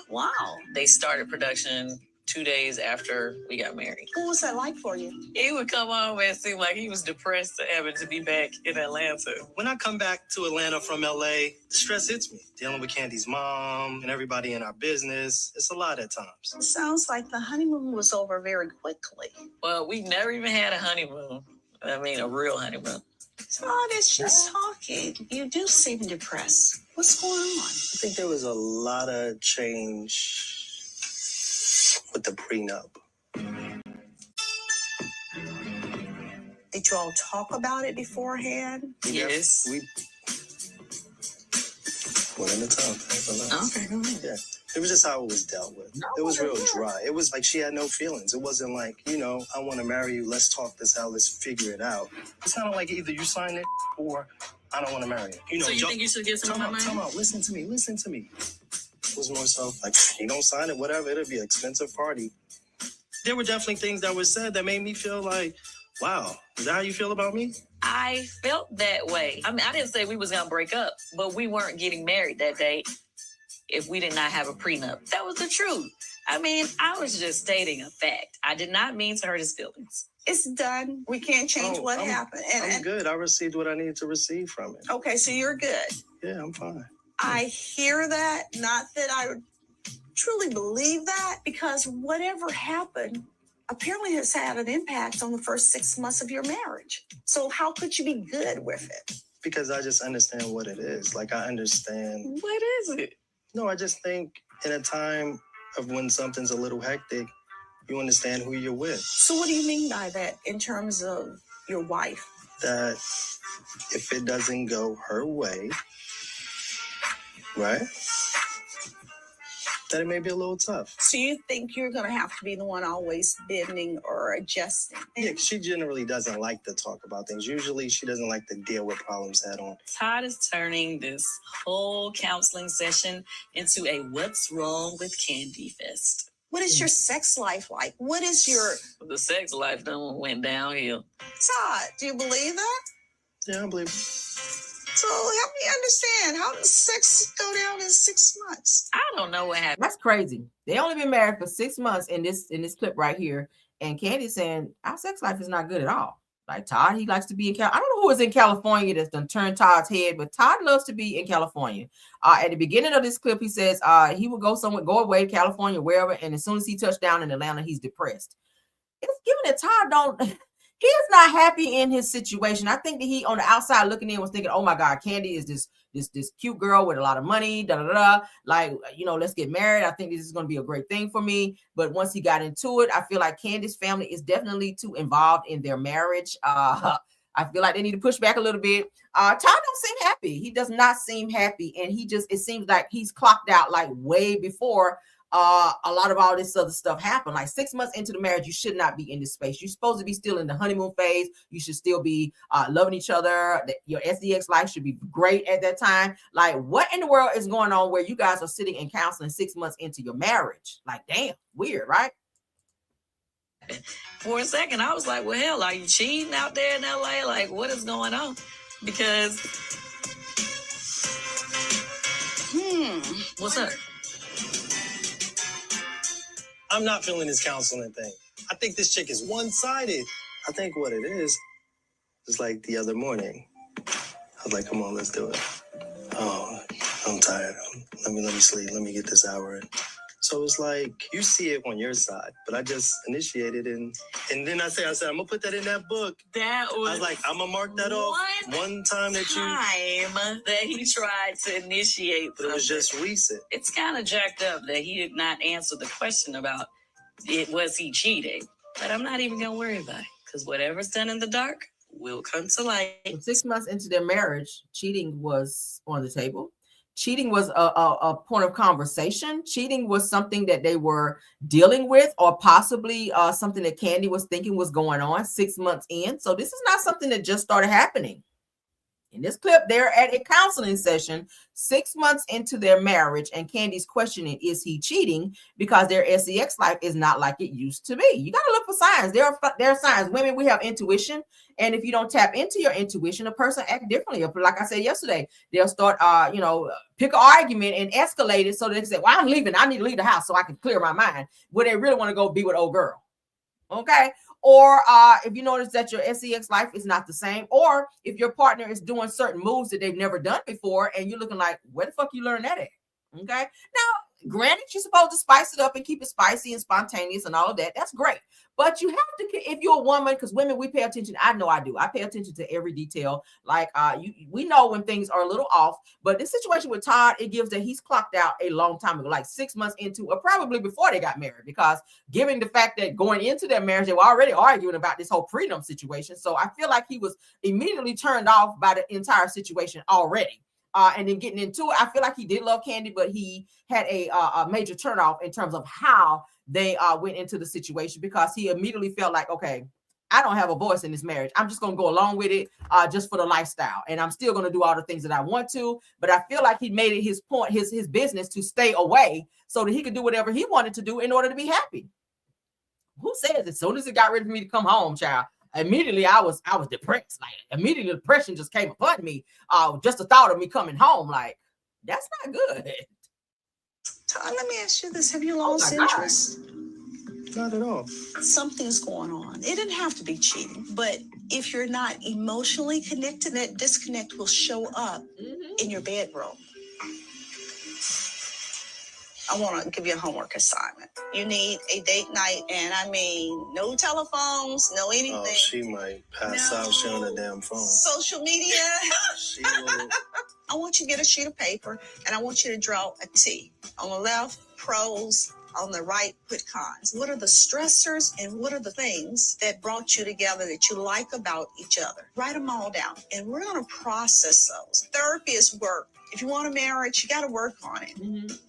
Wow. They started production 2 days after we got married. What was that like for you? He would come home and seem like he was depressed having to be back in Atlanta. When I come back to Atlanta from LA, the stress hits me. Dealing with Candy's mom and everybody in our business, it's a lot at times. It sounds like the honeymoon was over very quickly. Well, we never even had a honeymoon. I mean, a real honeymoon. Todd is just talking. You do seem depressed. What's going on? I think there was a lot of change with the prenup. Did you all talk about it beforehand? Yes. We went in the tub. Okay, go ahead. Yeah. It was just how it was dealt with. It was real dry. It was like she had no feelings. It wasn't like, I want to marry you. Let's talk this out. Let's figure it out. It's not like either you sign it or I don't want to marry you. So you think you should get some of my money? Come on, listen to me. It was more so like, you don't sign it, whatever. It'll be an expensive party. There were definitely things that were said that made me feel like, wow, is that how you feel about me? I felt that way. I mean, I didn't say we was going to break up, but we weren't getting married that day if we did not have a prenup. That was the truth. I mean, I was just stating a fact. I did not mean to hurt his feelings. It's done. We can't change what happened. I'm good. I received what I needed to receive from it. Okay, so you're good. Yeah, I'm fine. I hear that. Not that I truly believe that, because whatever happened apparently has had an impact on the first 6 months of your marriage. So how could you be good with it? Because I just understand what it is. Like, I understand. What is it? No, I just think in a time of when something's a little hectic, you understand who you're with. So what do you mean by that in terms of your wife? That if it doesn't go her way, right? That it may be a little tough. So you think you're going to have to be the one always bending or adjusting? Yeah, she generally doesn't like to talk about things. Usually she doesn't like to deal with problems head on. Todd is turning this whole counseling session into a what's wrong with Candy fest. What is your sex life like? What is your... The sex life done went downhill. Todd, do you believe that? Yeah, I believe it. So help me understand. How does sex go down in 6 months? I don't know what happened. That's crazy. They only been married for 6 months in this clip right here. And Candy's saying our sex life is not good at all. Like Todd, he likes to be in California. I don't know who is in California that's done turned Todd's head, but Todd loves to be in California. At the beginning of this clip, he says he would go away to California, wherever, and as soon as he touched down in Atlanta, he's depressed. It's given that Todd he is not happy in his situation. I think that he on the outside looking in was thinking, oh my God, Candy is this cute girl with a lot of money, like, let's get married. I think this is going to be a great thing for me. But once he got into it, I feel like Candy's family is definitely too involved in their marriage. I feel like they need to push back a little bit. Todd don't seem happy. He does not seem happy. And it seems like he's clocked out like way before a lot of all this other stuff happened. Like 6 months into the marriage, you should not be in this space. You're supposed to be still in the honeymoon phase. You should still be loving each other. Your SDX life should be great at that time. Like, what in the world is going on where you guys are sitting in counseling 6 months into your marriage? Like, damn, weird, right? For a second, I was like, well, hell, are you cheating out there in LA? Like, what is going on? Because, what's up? I'm not feeling this counseling thing. I think this chick is one-sided. I think what it is like the other morning. I was like, come on, let's do it. Oh, I'm tired. Let me sleep. Let me get this hour in. So it's like, you see it on your side, but I just initiated and then I said, I'm gonna put that in that book. I was like, I'm gonna mark that off. One time that he tried to initiate, but it was just recent. It's kind of jacked up that he did not answer the question about was he cheating. But I'm not even gonna worry about it because whatever's done in the dark will come to light. 6 months into their marriage, cheating was on the table. Cheating was a point of conversation. Cheating was something that they were dealing with, or possibly something that Candy was thinking was going on 6 months in. So this is not something that just started happening. In this clip, they're at a counseling session 6 months into their marriage, and Candy's questioning, is he cheating? Because their sex life is not like it used to be. You got to look for signs. There are signs. Women, we have intuition, and if you don't tap into your intuition, a person act differently. Like I said yesterday, they'll start, pick an argument and escalate it so they say, well, I'm leaving. I need to leave the house so I can clear my mind. Where they really want to go be with old girl. Okay. Or if you notice that your sex life is not the same, or if your partner is doing certain moves that they've never done before, and you're looking like, where the fuck you learn that at? Okay. Now, granted, you're supposed to spice it up and keep it spicy and spontaneous and all of that. That's great. But you have to, if you're a woman, because women, we pay attention. I know I do. I pay attention to every detail. Like we know when things are a little off. But this situation with Todd, it gives that he's clocked out a long time ago, like 6 months into, or probably before they got married. Because given the fact that going into their marriage, they were already arguing about this whole prenup situation. So I feel like he was immediately turned off by the entire situation already. And then getting into it, I feel like he did love Candy, but he had a major turnoff in terms of how they went into the situation, because he immediately felt like, okay, I don't have a voice in this marriage. I'm just going to go along with it just for the lifestyle. And I'm still going to do all the things that I want to. But I feel like he made it his point, his business to stay away so that he could do whatever he wanted to do in order to be happy. Who says as soon as it got ready for me to come home, child, immediately I was depressed. Like immediately depression just came upon me. Just the thought of me coming home, like, that's not good. Todd, let me ask you this. Have you lost interest? Not at all. Something's going on. It didn't have to be cheating, but if you're not emotionally connected, that disconnect will show up in your bedroom. I want to give you a homework assignment. You need a date night, and I mean, no telephones, no anything. Oh, she might pass out. She on the damn phone. Social media. She will. I want you to get a sheet of paper, and I want you to draw a T. On the left, pros. On the right, put cons. What are the stressors and what are the things that brought you together that you like about each other? Write them all down, and we're going to process those. Therapy is work. If you want a marriage, you got to work on it.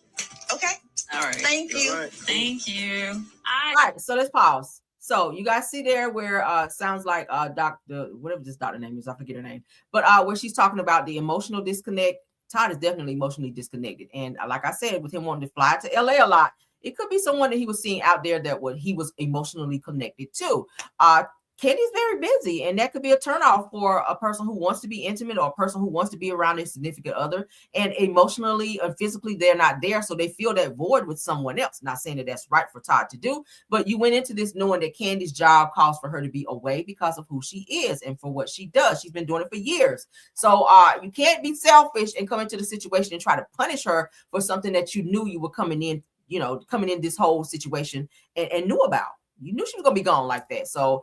Okay? All right. Thank you. Right. Thank you. All right, so let's pause. So you guys see there where sounds like Dr. whatever this doctor name is, I forget her name, but where she's talking about the emotional disconnect. Todd is definitely emotionally disconnected, and like I said, with him wanting to fly to LA a lot, it could be someone that he was seeing out there that he was emotionally connected to. Candy's very busy, and that could be a turnoff for a person who wants to be intimate or a person who wants to be around a significant other, and emotionally and physically they're not there, so they feel that void with someone else. Not saying that that's right for Todd to do, but you went into this knowing that Candy's job calls for her to be away because of who she is and for what she does. She's been doing it for years. So you can't be selfish and come into the situation and try to punish her for something that you knew you were coming in this whole situation and knew about. You knew she was going to be gone like that. So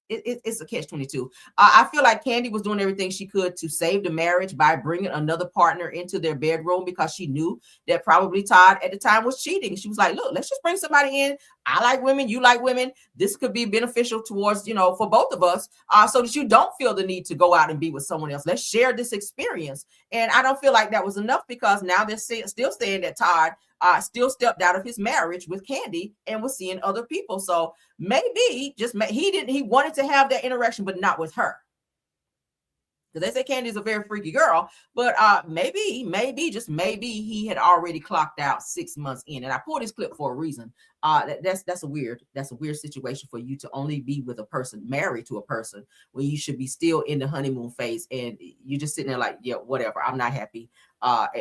it's a catch-22. I feel like Candy was doing everything she could to save the marriage by bringing another partner into their bedroom, because she knew that probably Todd at the time was cheating. She was like, look, let's just bring somebody in. I like women. You like women. This could be beneficial towards, for both of us, so that you don't feel the need to go out and be with someone else. Let's share this experience. And I don't feel like that was enough, because now they're still saying that Todd still stepped out of his marriage with Candy and was seeing other people. So maybe he wanted to have that interaction, but not with her. Because they say Candy's a very freaky girl, but maybe, just maybe he had already clocked out 6 months in. And I pulled this clip for a reason. That's a weird situation for you to only be with a person, married to a person, when you should be still in the honeymoon phase, and you're just sitting there like, yeah, whatever, I'm not happy.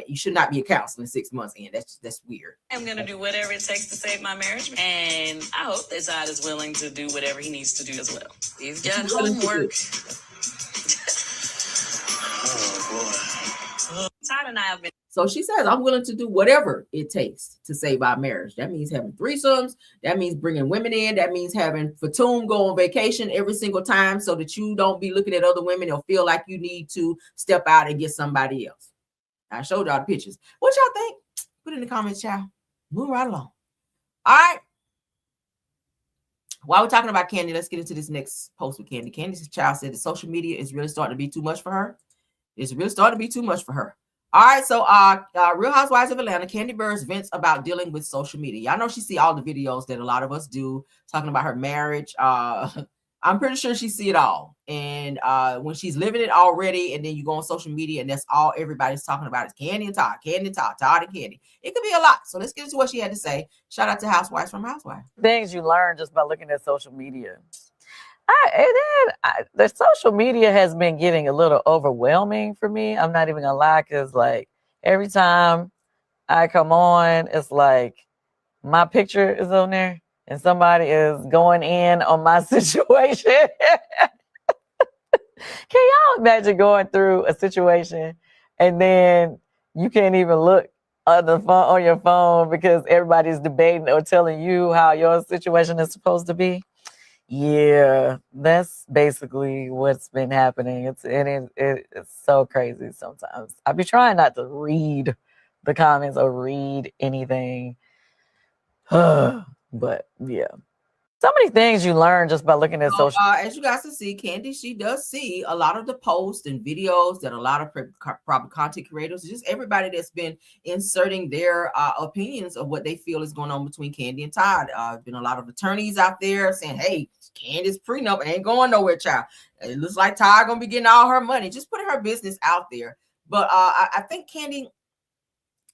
You should not be a counselor 6 months in. That's weird. I'm gonna do whatever it takes to save my marriage, and I hope that Todd is willing to do whatever he needs to do as well. He's got homework. Todd and I have been. So she says, I'm willing to do whatever it takes to save our marriage. That means having threesomes. That means bringing women in. That means having Fatum go on vacation every single time so that you don't be looking at other women or feel like you need to step out and get somebody else. I showed y'all the pictures. What y'all think? Put it in the comments, y'all. Move right along. All right. While we're talking about Candy, let's get into this next post with Candy. Candy's child said that social media is really starting to be too much for her. It's really starting to be too much for her. All right, so Real Housewives of Atlanta, Candy Burns vents about dealing with social media. Y'all know she see all the videos that a lot of us do, talking about her marriage. I'm pretty sure she see it all. And when she's living it already, and then you go on social media and that's all everybody's talking about is Candy and Todd, Candy and Todd, Todd and Candy. It could be a lot. So let's get into what she had to say. Shout out to Housewives from Housewives. Things you learn just by looking at social media. The social media has been getting a little overwhelming for me. I'm not even gonna lie, because like every time I come on, it's like my picture is on there and somebody is going in on my situation. Can y'all imagine going through a situation and then you can't even look on the phone, on your phone, because everybody's debating or telling you how your situation is supposed to be? Yeah, that's basically what's been happening. It's so crazy sometimes. I be trying not to read the comments or read anything. But yeah. So many things you learn just by looking at social. As you guys can see, Candy, she does see a lot of the posts and videos that a lot of probably content creators, just everybody that's been inserting their opinions of what they feel is going on between Candy and Todd. Been a lot of attorneys out there saying, hey, Candy's prenup ain't going nowhere, child. It looks like Todd gonna be getting all her money. Just putting her business out there. But I think Candy,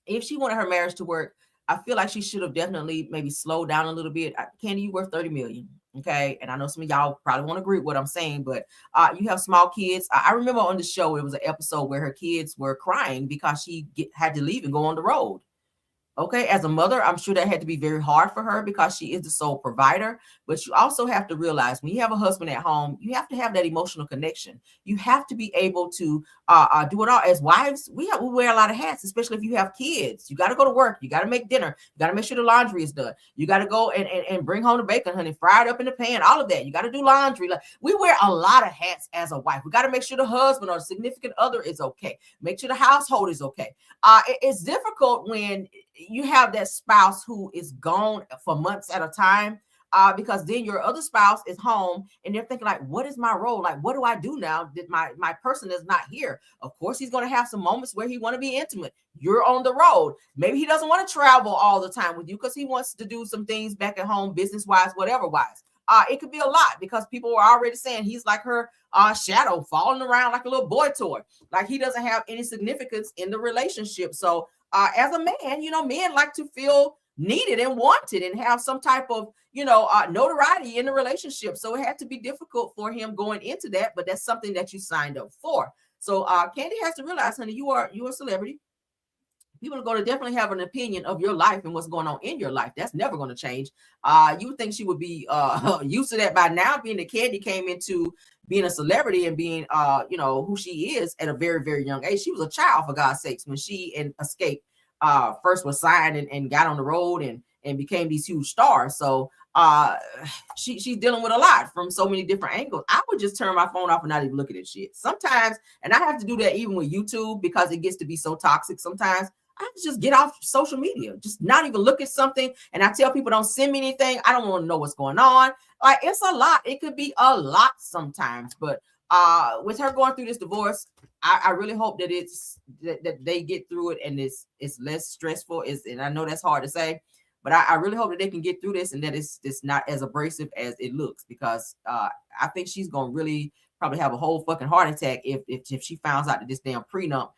if she wanted her marriage to work, I feel like she should have definitely maybe slowed down a little bit. Candy, you worth $30 million. Okay. And I know some of y'all probably won't agree with what I'm saying, but you have small kids. I remember on the show, it was an episode where her kids were crying because she had to leave and go on the road. Okay, as a mother, I'm sure that had to be very hard for her because she is the sole provider. But you also have to realize when you have a husband at home, you have to have that emotional connection. You have to be able to do it all. As wives, we wear a lot of hats, especially if you have kids. You got to go to work. You got to make dinner. You got to make sure the laundry is done. You got to go and bring home the bacon, honey, fried up in the pan, all of that. You got to do laundry. Like, we wear a lot of hats as a wife. We got to make sure the husband or the significant other is okay. Make sure the household is okay. It's difficult when you have that spouse who is gone for months at a time, because then your other spouse is home and they're thinking like, what is my role? Like, what do I do now that my person is not here? Of course, he's going to have some moments where he want to be intimate. You're on the road. Maybe he doesn't want to travel all the time with you because he wants to do some things back at home, business-wise, whatever-wise. It could be a lot because people were already saying he's like her shadow falling around like a little boy toy. Like, he doesn't have any significance in the relationship. So as a man, men like to feel needed and wanted and have some type of, notoriety in the relationship. So it had to be difficult for him going into that, but that's something that you signed up for. So Candy has to realize, honey, you're a celebrity. People are going to definitely have an opinion of your life and what's going on in your life. That's never going to change. You would think she would be used to that by now, being that Candy came into being a celebrity and being, who she is at a very, very young age. She was a child, for God's sakes, when she and Escape first was signed and got on the road and became these huge stars. So she's dealing with a lot from so many different angles. I would just turn my phone off and not even look at it shit sometimes. And I have to do that even with YouTube because it gets to be so toxic sometimes. I have to just get off social media, just not even look at something. And I tell people, don't send me anything. I don't want to know what's going on. Like, it's a lot. It could be a lot sometimes. But with her going through this divorce, I really hope that that they get through it and it's less stressful. And I know that's hard to say, but I really hope that they can get through this and that it's not as abrasive as it looks, because I think she's gonna really probably have a whole fucking heart attack if she finds out that this damn prenup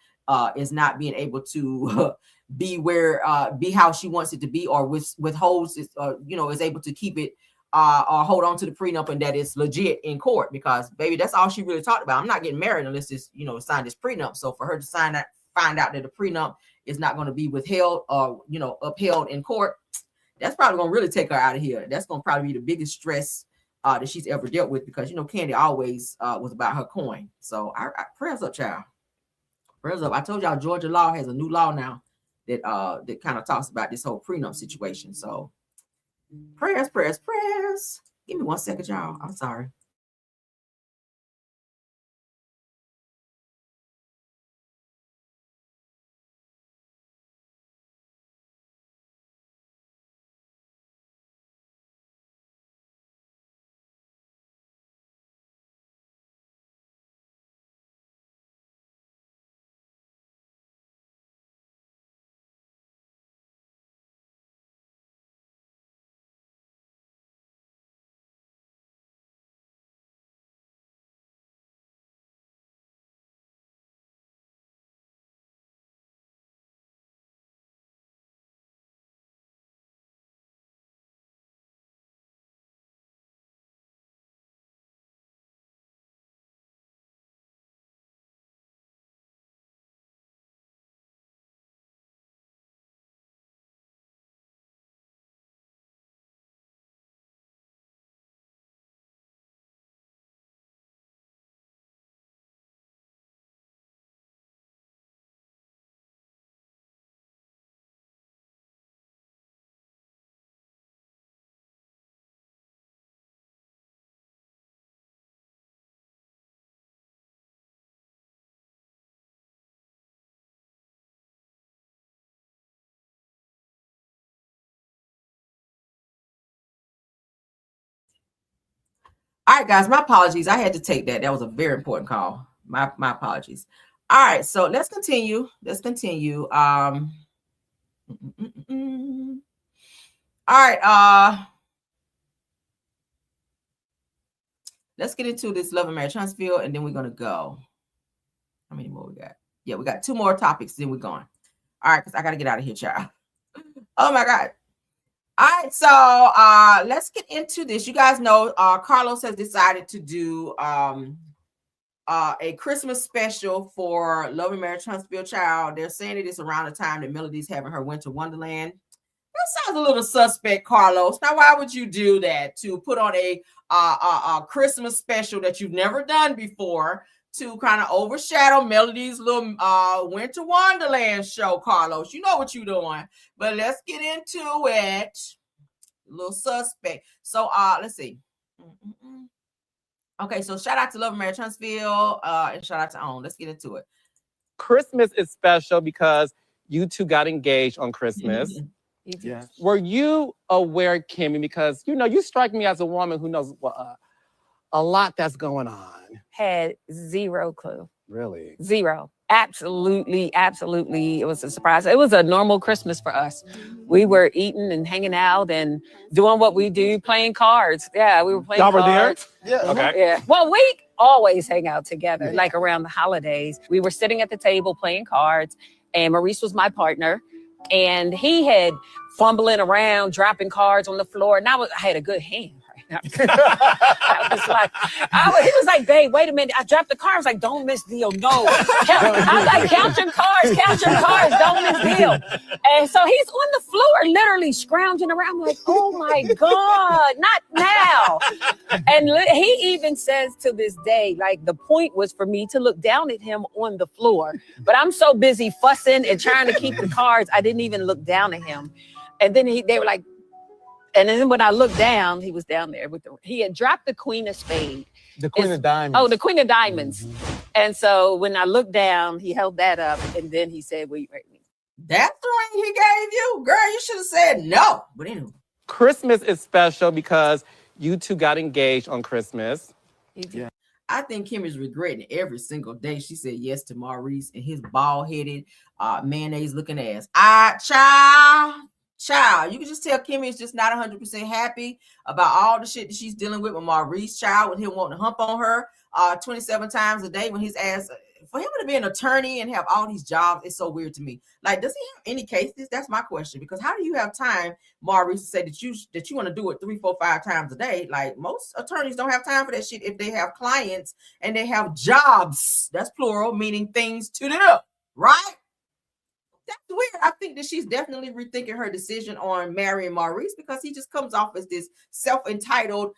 is not being able to be how she wants it to be, or withholds it, is able to keep it or hold on to the prenup and that it's legit in court. Because baby, that's all she really talked about. I'm not getting married unless it's sign this prenup. So for her to find out that the prenup is not going to be withheld or upheld in court, that's probably going to really take her out of here. That's going to probably be the biggest stress that she's ever dealt with, because Candy always was about her coin. So I prayers up, child. Prayers up. I told y'all Georgia law has a new law now that kind of talks about this whole prenup situation. So prayers. Give me 1 second, y'all. I'm sorry. All right, guys, my apologies. I had to take that. That was a very important call. My apologies. All right, so let's continue. All right, let's get into this Love and Marriage Huntsville, and then we're gonna go. How many more we got? Yeah, we got 2 more topics, then we're going. All right, because I gotta get out of here, child. Oh my God. All right, so let's get into this. You guys know Carlos has decided to do a Christmas special for Love and Marriage Huntsville, child. They're saying it is around the time that Melody's having her winter wonderland. That sounds a little suspect, Carlos. Now, why would you do that? To put on a Christmas special that you've never done before to kind of overshadow Melody's little winter wonderland show, Carlos. You know what you're doing. But let's get into it. A little suspect. So let's see. Okay, so shout out to Love and Marriage Huntsville and shout out to OWN. Let's get into it. Christmas is special because you two got engaged on Christmas. Yes. Were you aware, Kimmy, because you strike me as a woman who knows a lot that's going on. Had zero clue. Really? Zero. Absolutely. It was a surprise. It was a normal Christmas for us. We were eating and hanging out and doing what we do, playing cards. Yeah, we were playing Y'all were cards. there? Yeah. Okay. Yeah. Well, we always hang out together, like around the holidays. We were sitting at the table playing cards, and Maurice was my partner. And he had fumbling around, dropping cards on the floor. And I had a good hand. I was he was like, babe, wait a minute. I dropped the card. I was like, don't miss deal. No. I was like, count your cards. Don't miss deal. And so he's on the floor, literally scrounging around. I'm like, oh my God, not now. And he even says to this day, like, the point was for me to look down at him on the floor. But I'm so busy fussing and trying to keep the cards, I didn't even look down at him. And then they were like, and then when I looked down, he was down there he had dropped the Queen of Spades. The Queen of Diamonds. Oh, the Queen of Diamonds. Mm-hmm. And so when I looked down, he held that up, and then he said, "Wait." That's the ring he gave you? Girl, you should have said no. But anyway. Christmas is special because you two got engaged on Christmas. Yeah. I think Kim is regretting every single day she said yes to Maurice and his bald-headed, mayonnaise-looking ass. Child, you can just tell Kimmy is just not 100% happy about all the shit that she's dealing with Maurice, child, with him wanting to hump on her 27 times a day when his ass, for him to be an attorney and have all these jobs, it's so weird to me. Like, does he have any cases? That's my question. Because how do you have time, Maurice, to say that you want to do it 3, 4, 5 times a day? Like, most attorneys don't have time for that shit if they have clients and they have jobs. That's plural, meaning things to do, right? That's weird. I think that she's definitely rethinking her decision on marrying Maurice because he just comes off as this self-entitled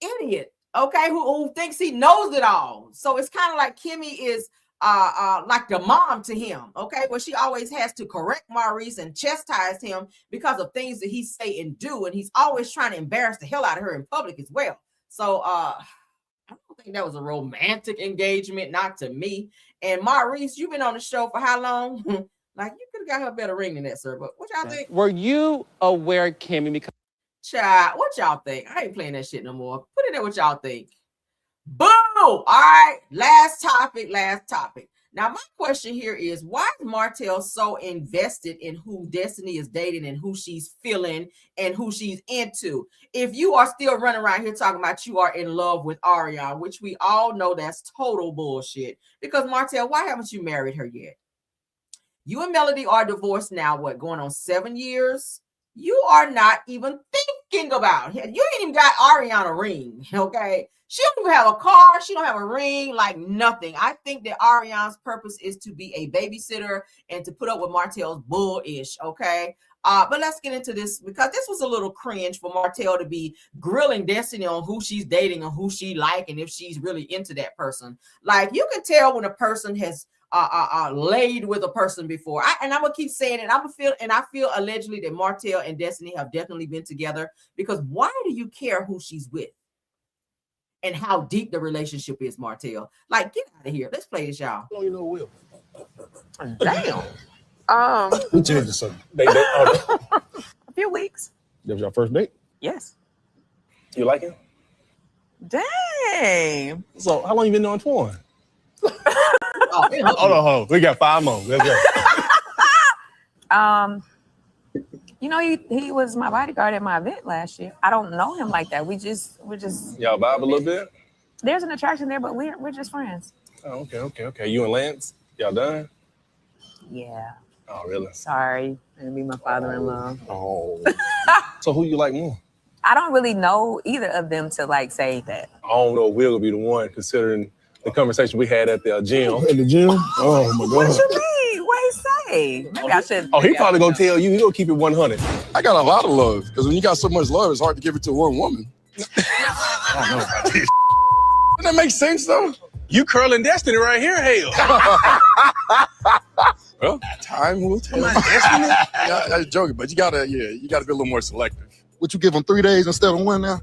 idiot, okay, who thinks he knows it all. So it's kind of like Kimmy is like the mom to him, okay, where she always has to correct Maurice and chastise him because of things that he say and do, and he's always trying to embarrass the hell out of her in public as well. So I don't think that was a romantic engagement, not to me. And Maurice, you've been on the show for how long? Like, you could have got her a better ring than that, sir. But what y'all think? Were you aware, Kimmy? Because child, what y'all think? I ain't playing that shit no more. Put it in what y'all think. Boom! All right, last topic. Now, my question here is, why is Martell so invested in who Destiny is dating and who she's feeling and who she's into? If you are still running around here talking about you are in love with Ariana, which we all know that's total bullshit. Because Martell, why haven't you married her yet? You and Melody are divorced now, going on 7 years? You are not even thinking about it. You ain't even got Ariana a ring, okay? She don't even have a car. She don't have a ring, like nothing. I think that Ariana's purpose is to be a babysitter and to put up with Martell's bullish, okay? But let's get into this because this was a little cringe for Martell to be grilling Destiny on who she's dating and who she like and if she's really into that person. Like, you can tell when a person has laid with a person before. And I'm gonna keep saying it. I feel allegedly that Martell and Destiny have definitely been together, because why do you care who she's with and how deep the relationship is, Martell? Like, get out of here. Let's play this, y'all. Oh, you know Will. Damn. Who changed the subject? A few weeks. That was your first date? Yes. You like him? Dang. So how long you been knowing Twan? Hold on. We got 5 more. Let's go. You know, he was my bodyguard at my event last year. I don't know him like that. We're just Y'all vibe a little bit? There's an attraction there, but we're just friends. Oh, okay. You and Lance, y'all done? Yeah. Oh, really? Sorry. Gonna be my father-in-law. Oh. So who you like more? I don't really know either of them to like say that. I don't know if Will will be the one, considering the conversation we had at the gym. At the gym? Oh my God. What you mean? What he say? Maybe I should. Oh, he probably gonna tell you. He gonna keep it 100. I got a lot of love, because when you got so much love, it's hard to give it to one woman. I don't know about this. Doesn't that make sense, though? You curling destiny right here, hell. Well, time will tell. Destiny? I was joking, but you gotta be a little more selective. Would you give him 3 days instead of 1 now?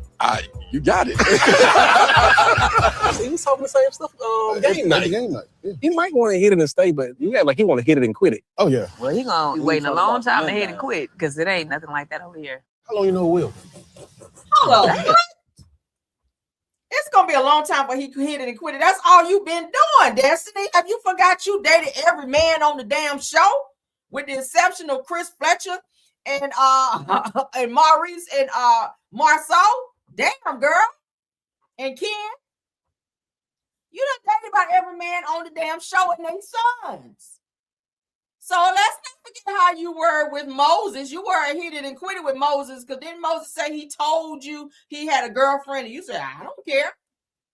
You got it. See, he's talking the same stuff. Game night. Yeah. He might want to hit it and stay, but you act like he want to hit it and quit it. Oh yeah. Well, he gonna be waiting a long time to hit and quit because it ain't nothing like that over here. How long you know Will? Hold on. It's gonna be a long time before he hit it and quit it. That's all you've been doing, Destiny. Have you forgot you dated every man on the damn show, with the exception of Chris Fletcher and Maurice and Marceau? Damn, girl. And Ken. You done dated about every man on the damn show and their sons. So let's not forget how you were with Moses. You were hit it and quit it with Moses, because didn't Moses say he told you he had a girlfriend and you said, I don't care.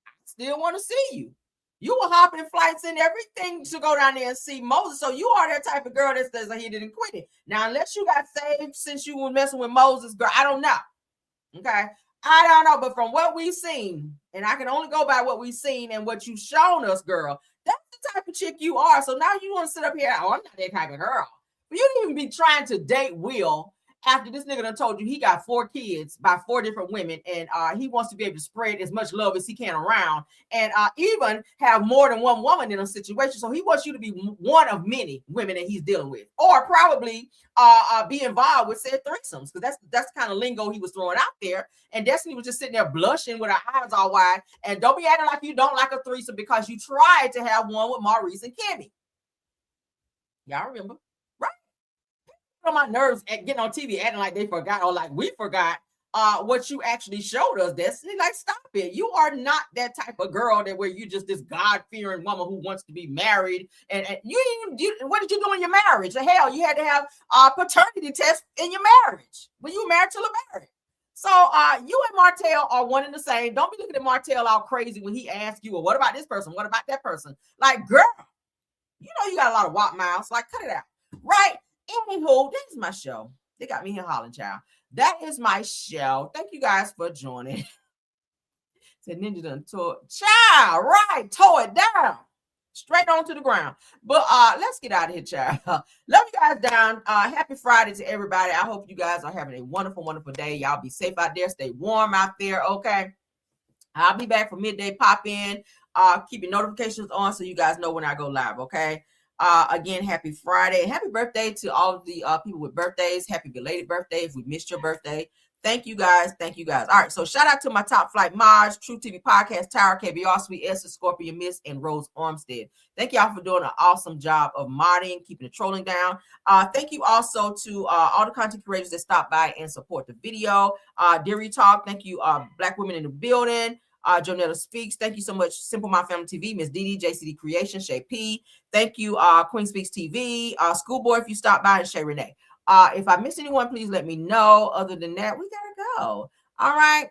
I still want to see you. You were hopping flights and everything to go down there and see Moses. So you are that type of girl that's a hit it and quit it. Now, unless you got saved since you were messing with Moses, girl, I don't know. Okay? I don't know, but from what we've seen, and I can only go by what we've seen and what you've shown us, girl, that's the type of chick you are. So now you want to sit up here, oh, I'm not that type of girl. But you didn't even be trying to date Will after this nigga done told you he got 4 kids by 4 different women, and he wants to be able to spread as much love as he can around, and even have more than one woman in a situation. So he wants you to be one of many women that he's dealing with, or probably be involved with said threesomes, because that's the kind of lingo he was throwing out there. And Destiny was just sitting there blushing with her eyes all wide. And don't be acting like you don't like a threesome because you tried to have one with Maurice and Kimmy. Y'all remember? On my nerves at getting on TV acting like they forgot, or like we forgot what you actually showed us, Destiny. Like, stop it. You are not that type of girl that where you just this God-fearing woman who wants to be married. And what did you do in your marriage? Hell, you had to have a paternity test in your marriage when you were married to LeBaron. So you and Martell are one and the same. Don't be looking at Martell all crazy when he asks you, well, what about this person? What about that person? Like, girl, you know you got a lot of wop mouths. Like, cut it out. Right? Anywho, that is my show. They got me here hollering, child. That is my show. Thank you guys for joining. Said Ninja done tore child, right? Tore it down. Straight onto the ground. But let's get out of here, child. Love you guys down. Happy Friday to everybody. I hope you guys are having a wonderful, wonderful day. Y'all be safe out there. Stay warm out there, okay? I'll be back for midday pop in. Keep your notifications on so you guys know when I go live, okay? Again, happy Friday. Happy birthday to all of the people with birthdays. Happy belated birthday if we missed your birthday. Thank you guys. Thank you guys. All right. So shout out to my top flight Maj, True TV Podcast, Tower, KBR, Sweet Esther, Scorpion Miss, and Rose Armstead. Thank y'all for doing an awesome job of modding, keeping the trolling down. Thank you also to all the content creators that stop by and support the video. Deary Talk. Thank you, Black Women in the Building. Jonetta Speaks. Thank you so much. Simple My Family TV, Miss Didi, JCD Creation, Shay P. Thank you, Queen Speaks TV, Schoolboy, if you stop by, and Shay Renee. If I missed anyone, please let me know. Other than that, we gotta go. All right.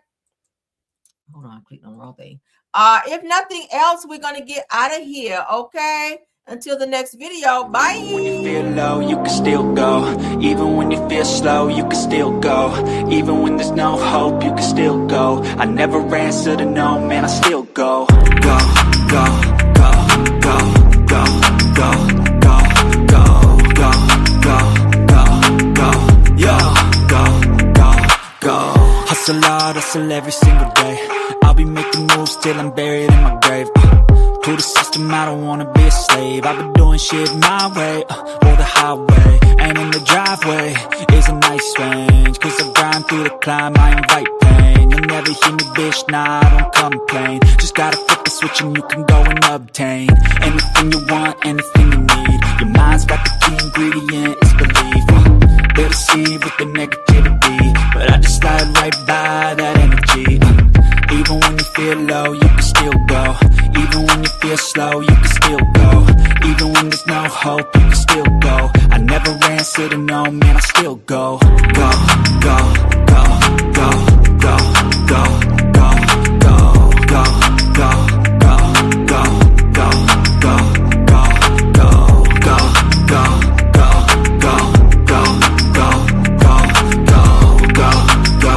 Hold on, I clicked on the wrong thing. If nothing else, we're gonna get out of here. Okay. Until the next video. Bye. When you feel low, you can still go. Even when you feel slow, you can still go. Even when there's no hope, you can still go. I never answer to no, man, I still go. Go, go, go, go, go, go, go, go, go, go, go, go, yo, go. Hustle hard, hustle every single day. I'll be making moves till I'm buried in my grave. To the system, I don't wanna be a slave. I've been doing shit my way, or the highway. And in the driveway is a nice range. Cause I grind through the climb, I invite pain. You'll never hear me bitch, nah, I don't complain. Just gotta flip the switch and you can go and obtain anything you want, anything you need. Your mind's got the key ingredient, it's belief. They'll deceive with the negativity, but I just slide right by that energy. Even when you feel low, you can still go. Even when you feel slow, you can still go. Even when there's no hope, you can still go. I never answer to no, man, I still go. Go, go, go, go, go, go, go, go, go, go, go, go, go, go, go, go, go,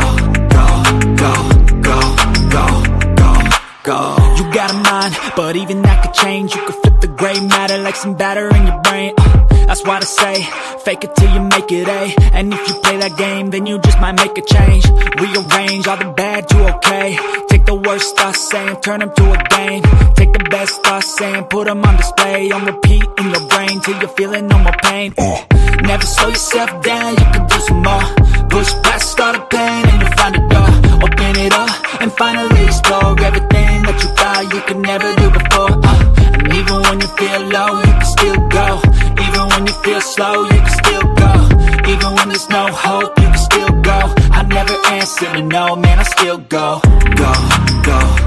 go, go, go. You got a mind, but even that could change. You could flip the gray matter like some batter in your brain. That's why I say, fake it till you make it A. And if you play that game, then you just might make a change. Rearrange all the bad to okay. Take the worst thoughts saying, turn them to a game. Take the best thoughts saying, put them on display. On repeat in your brain till you're feeling no more pain. Never slow yourself down, you can do some more. Push past all the pain and you'll find a door. Open it up and finally explore everything that you thought you could never do before. And even when you feel low, you can still go. Even when you feel slow, you can still go. Even when there's no hope, you can still go. I never answer to no, man, I still go. Go, go.